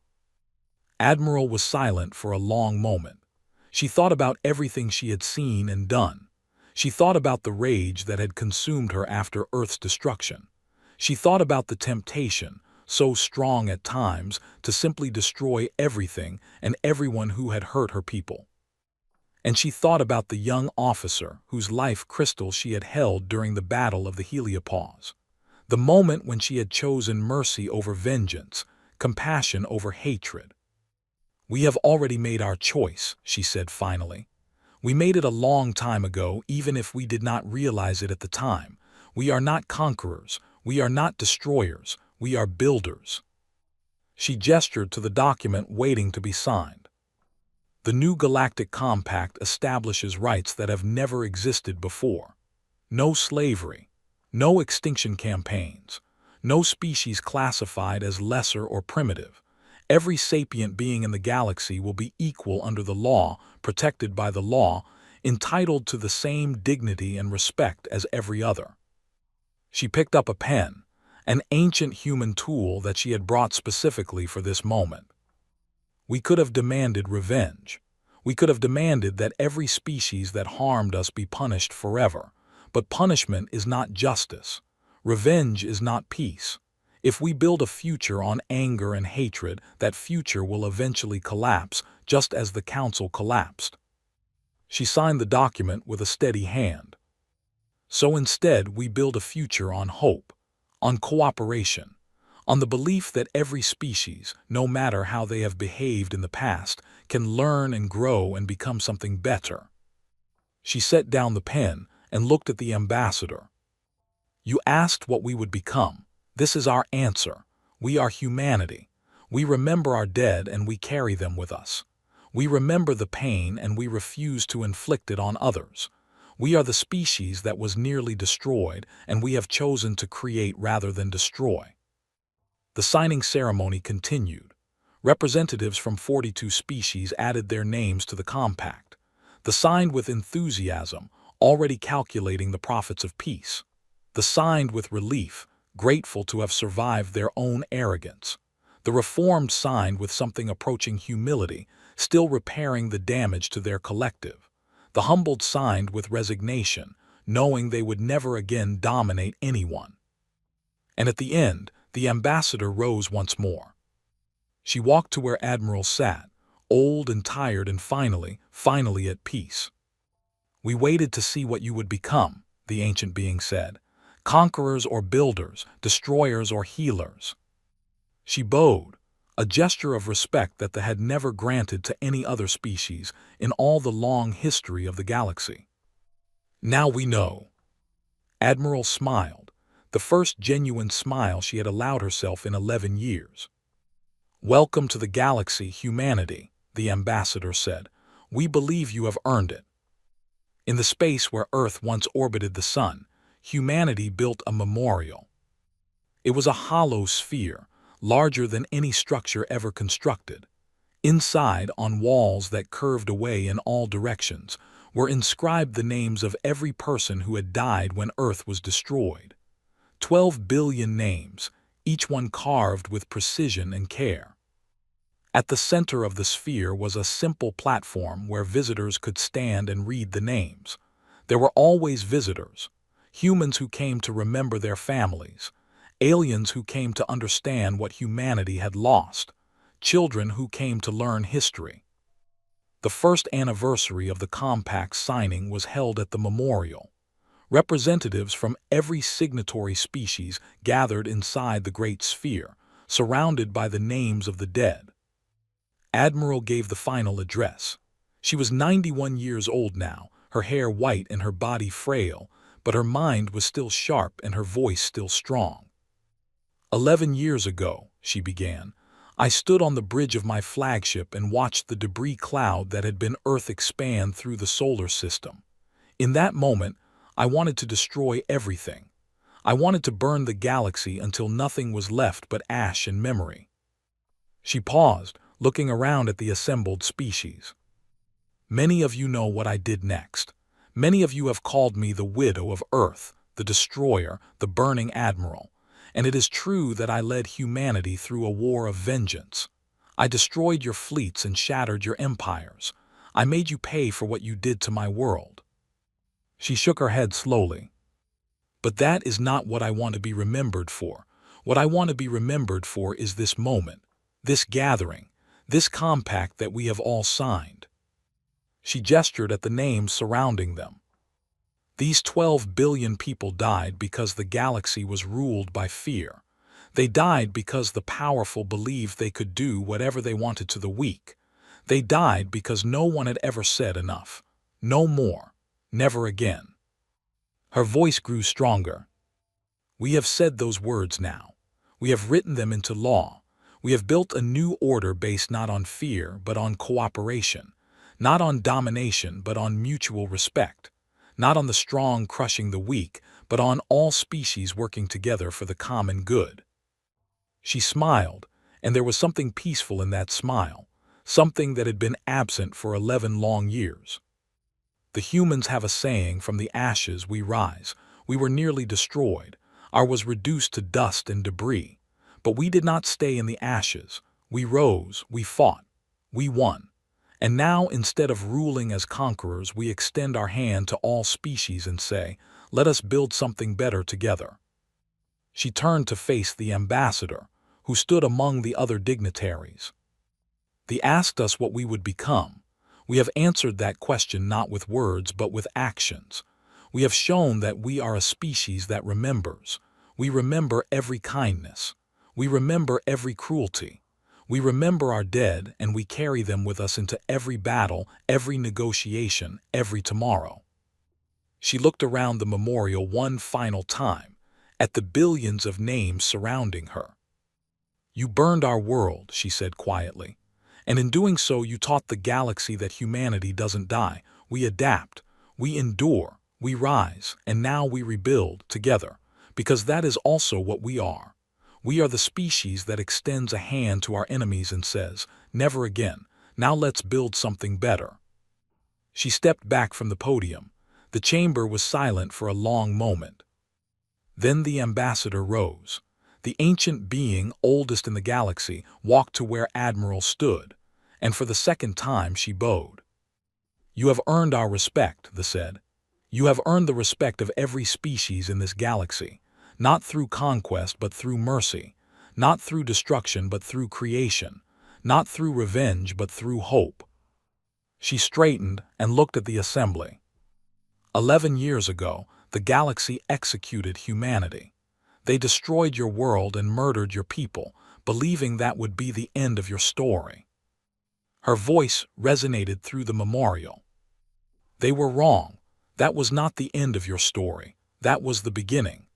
Admiral was silent for a long moment. She thought about everything she had seen and done. She thought about the rage that had consumed her after Earth's destruction. She thought about the temptation, so strong at times, to simply destroy everything and everyone who had hurt her people. And she thought about the young officer whose life crystal she had held during the Battle of the Heliopause. The moment when she had chosen mercy over vengeance, compassion over hatred. "We have already made our choice," she said finally. "We made it a long time ago, even if we did not realize it at the time. We are not conquerors. We are not destroyers. We are builders." She gestured to the document waiting to be signed. The new Galactic Compact establishes rights that have never existed before. No slavery, no extinction campaigns, no species classified as lesser or primitive. Every sapient being in the galaxy will be equal under the law, protected by the law, entitled to the same dignity and respect as every other. She picked up a pen, an ancient human tool that she had brought specifically for this moment. We could have demanded revenge. We could have demanded that every species that harmed us be punished forever. But punishment is not justice. Revenge is not peace. If we build a future on anger and hatred, that future will eventually collapse, just as the Council collapsed. She signed the document with a steady hand. So instead, we build a future on hope, on cooperation, on the belief that every species, no matter how they have behaved in the past, can learn and grow and become something better. She set down the pen and looked at the ambassador. "You asked what we would become. This is our answer. We are humanity. We remember our dead and we carry them with us. We remember the pain and we refuse to inflict it on others. We are the species that was nearly destroyed, and we have chosen to create rather than destroy." The signing ceremony continued. Representatives from 42 species added their names to the compact. The signed with enthusiasm, already calculating the profits of peace. The signed with relief, grateful to have survived their own arrogance. The reformed signed with something approaching humility, still repairing the damage to their collective. The humbled signed with resignation, knowing they would never again dominate anyone. And at the end, the ambassador rose once more. She walked to where Admiral sat, old and tired and finally at peace. "We waited to see what you would become," the ancient being said. "Conquerors or builders, destroyers or healers." She bowed, a gesture of respect that they had never granted to any other species in all the long history of the galaxy. "Now we know." Admiral smiled, the first genuine smile she had allowed herself in 11 years. "Welcome to the galaxy, humanity," the ambassador said. "We believe you have earned it." In the space where Earth once orbited the sun, humanity built a memorial. It was a hollow sphere, larger than any structure ever constructed. Inside, on walls that curved away in all directions, were inscribed the names of every person who had died when Earth was destroyed. 12 billion names, each one carved with precision and care. At the center of the sphere was a simple platform where visitors could stand and read the names. There were always visitors, humans who came to remember their families, aliens who came to understand what humanity had lost, children who came to learn history. The first anniversary of the compact's signing was held at the memorial. Representatives from every signatory species gathered inside the great sphere, surrounded by the names of the dead. Admiral gave the final address. She was 91 years old now, her hair white and her body frail, but her mind was still sharp and her voice still strong. 11 years ago, she began, I stood on the bridge of my flagship and watched the debris cloud that had been Earth expand through the solar system. In that moment, I wanted to destroy everything. I wanted to burn the galaxy until nothing was left but ash and memory. She paused, looking around at the assembled species. Many of you know what I did next. Many of you have called me the widow of Earth, the destroyer, the burning admiral. And it is true that I led humanity through a war of vengeance. I destroyed your fleets and shattered your empires. I made you pay for what you did to my world. She shook her head slowly. But that is not what I want to be remembered for. What I want to be remembered for is this moment, this gathering, this compact that we have all signed. She gestured at the names surrounding them. These 12 billion people died because the galaxy was ruled by fear. They died because the powerful believed they could do whatever they wanted to the weak. They died because no one had ever said enough. No more. Never again. Her voice grew stronger. We have said those words now. We have written them into law. We have built a new order based not on fear, but on cooperation. Not on domination, but on mutual respect. Not on the strong crushing the weak, but on all species working together for the common good. She smiled, and there was something peaceful in that smile, something that had been absent for 11 long years. The humans have a saying, from the ashes we rise. We were nearly destroyed. Ours was reduced to dust and debris. But we did not stay in the ashes. We rose, we fought, we won. And now, instead of ruling as conquerors, we extend our hand to all species and say, let us build something better together. She turned to face the ambassador, who stood among the other dignitaries. They asked us what we would become. We have answered that question not with words but with actions. We have shown that we are a species that remembers. We remember every kindness. We remember every cruelty. We remember our dead, and we carry them with us into every battle, every negotiation, every tomorrow. She looked around the memorial one final time, at the billions of names surrounding her. You burned our world, she said quietly. And in doing so, you taught the galaxy that humanity doesn't die. We adapt, we endure, we rise, and now we rebuild together, because that is also what we are. We are the species that extends a hand to our enemies and says, never again, now let's build something better. She stepped back from the podium. The chamber was silent for a long moment. Then the ambassador rose. The ancient being, oldest in the galaxy, walked to where Admiral stood, and for the second time she bowed. You have earned our respect, they said. You have earned the respect of every species in this galaxy, not through conquest but through mercy, not through destruction but through creation, not through revenge but through hope. She straightened and looked at the assembly. 11 years ago, the galaxy executed humanity. They destroyed your world and murdered your people, believing that would be the end of your story. Her voice resonated through the memorial. They were wrong. That was not the end of your story. That was the beginning.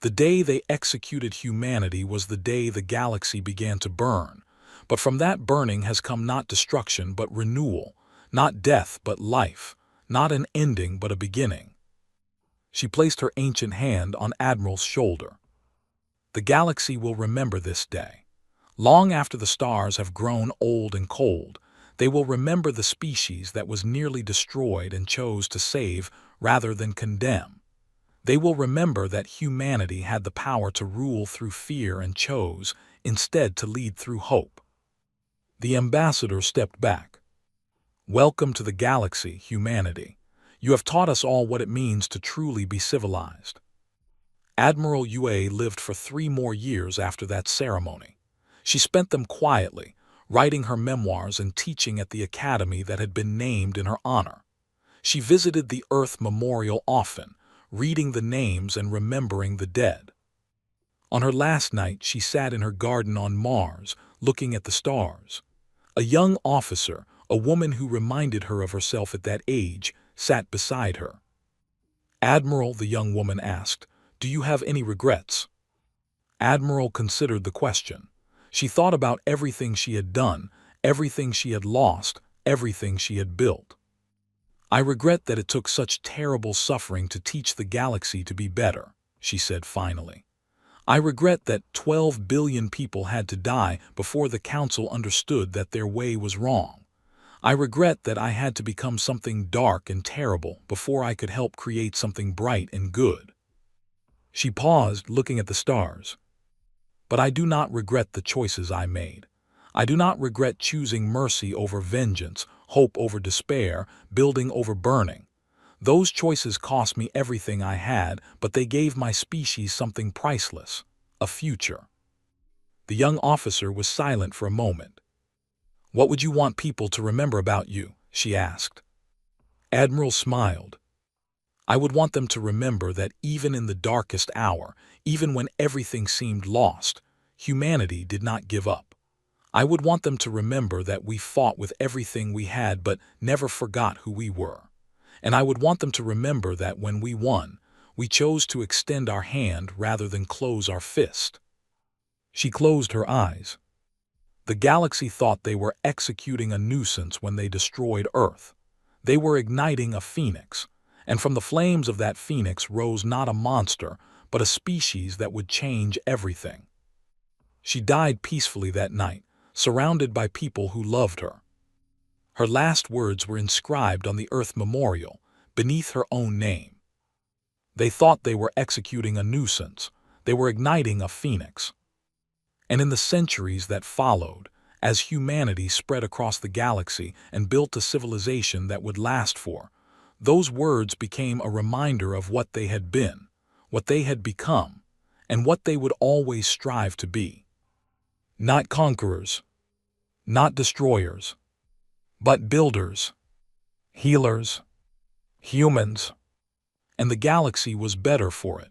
The day they executed humanity was the day the galaxy began to burn. But from that burning has come not destruction but renewal, not death but life, not an ending but a beginning. She placed her ancient hand on Admiral's shoulder. The galaxy will remember this day. Long after the stars have grown old and cold, they will remember the species that was nearly destroyed and chose to save rather than condemn. They will remember that humanity had the power to rule through fear and chose, instead, to lead through hope. The ambassador stepped back. Welcome to the galaxy, humanity. You have taught us all what it means to truly be civilized. Admiral Yue lived for 3 more years after that ceremony. She spent them quietly, writing her memoirs and teaching at the academy that had been named in her honor. She visited the Earth Memorial often, reading the names and remembering the dead. On her last night, she sat in her garden on Mars, looking at the stars. A young officer, a woman who reminded her of herself at that age, sat beside her. Admiral, the young woman asked, do you have any regrets? Admiral considered the question. She thought about everything she had done, everything she had lost, everything she had built. I regret that it took such terrible suffering to teach the galaxy to be better, she said finally. I regret that 12 billion people had to die before the council understood that their way was wrong. I regret that I had to become something dark and terrible before I could help create something bright and good. She paused, looking at the stars. But I do not regret the choices I made. I do not regret choosing mercy over vengeance, hope over despair, building over burning. Those choices cost me everything I had, but they gave my species something priceless, a future. The young officer was silent for a moment. What would you want people to remember about you? She asked. Admiral smiled. I would want them to remember that even in the darkest hour, even when everything seemed lost, humanity did not give up. I would want them to remember that we fought with everything we had but never forgot who we were. And I would want them to remember that when we won, we chose to extend our hand rather than close our fist. She closed her eyes. The galaxy thought they were executing a nuisance when they destroyed Earth. They were igniting a phoenix, and from the flames of that phoenix rose not a monster, but a species that would change everything. She died peacefully that night, surrounded by people who loved her. Her last words were inscribed on the Earth Memorial, beneath her own name. They thought they were executing a nuisance. They were igniting a phoenix. And in the centuries that followed, as humanity spread across the galaxy and built a civilization that would last for, those words became a reminder of what they had been, what they had become, and what they would always strive to be. Not conquerors, not destroyers, but builders, healers, humans, and the galaxy was better for it.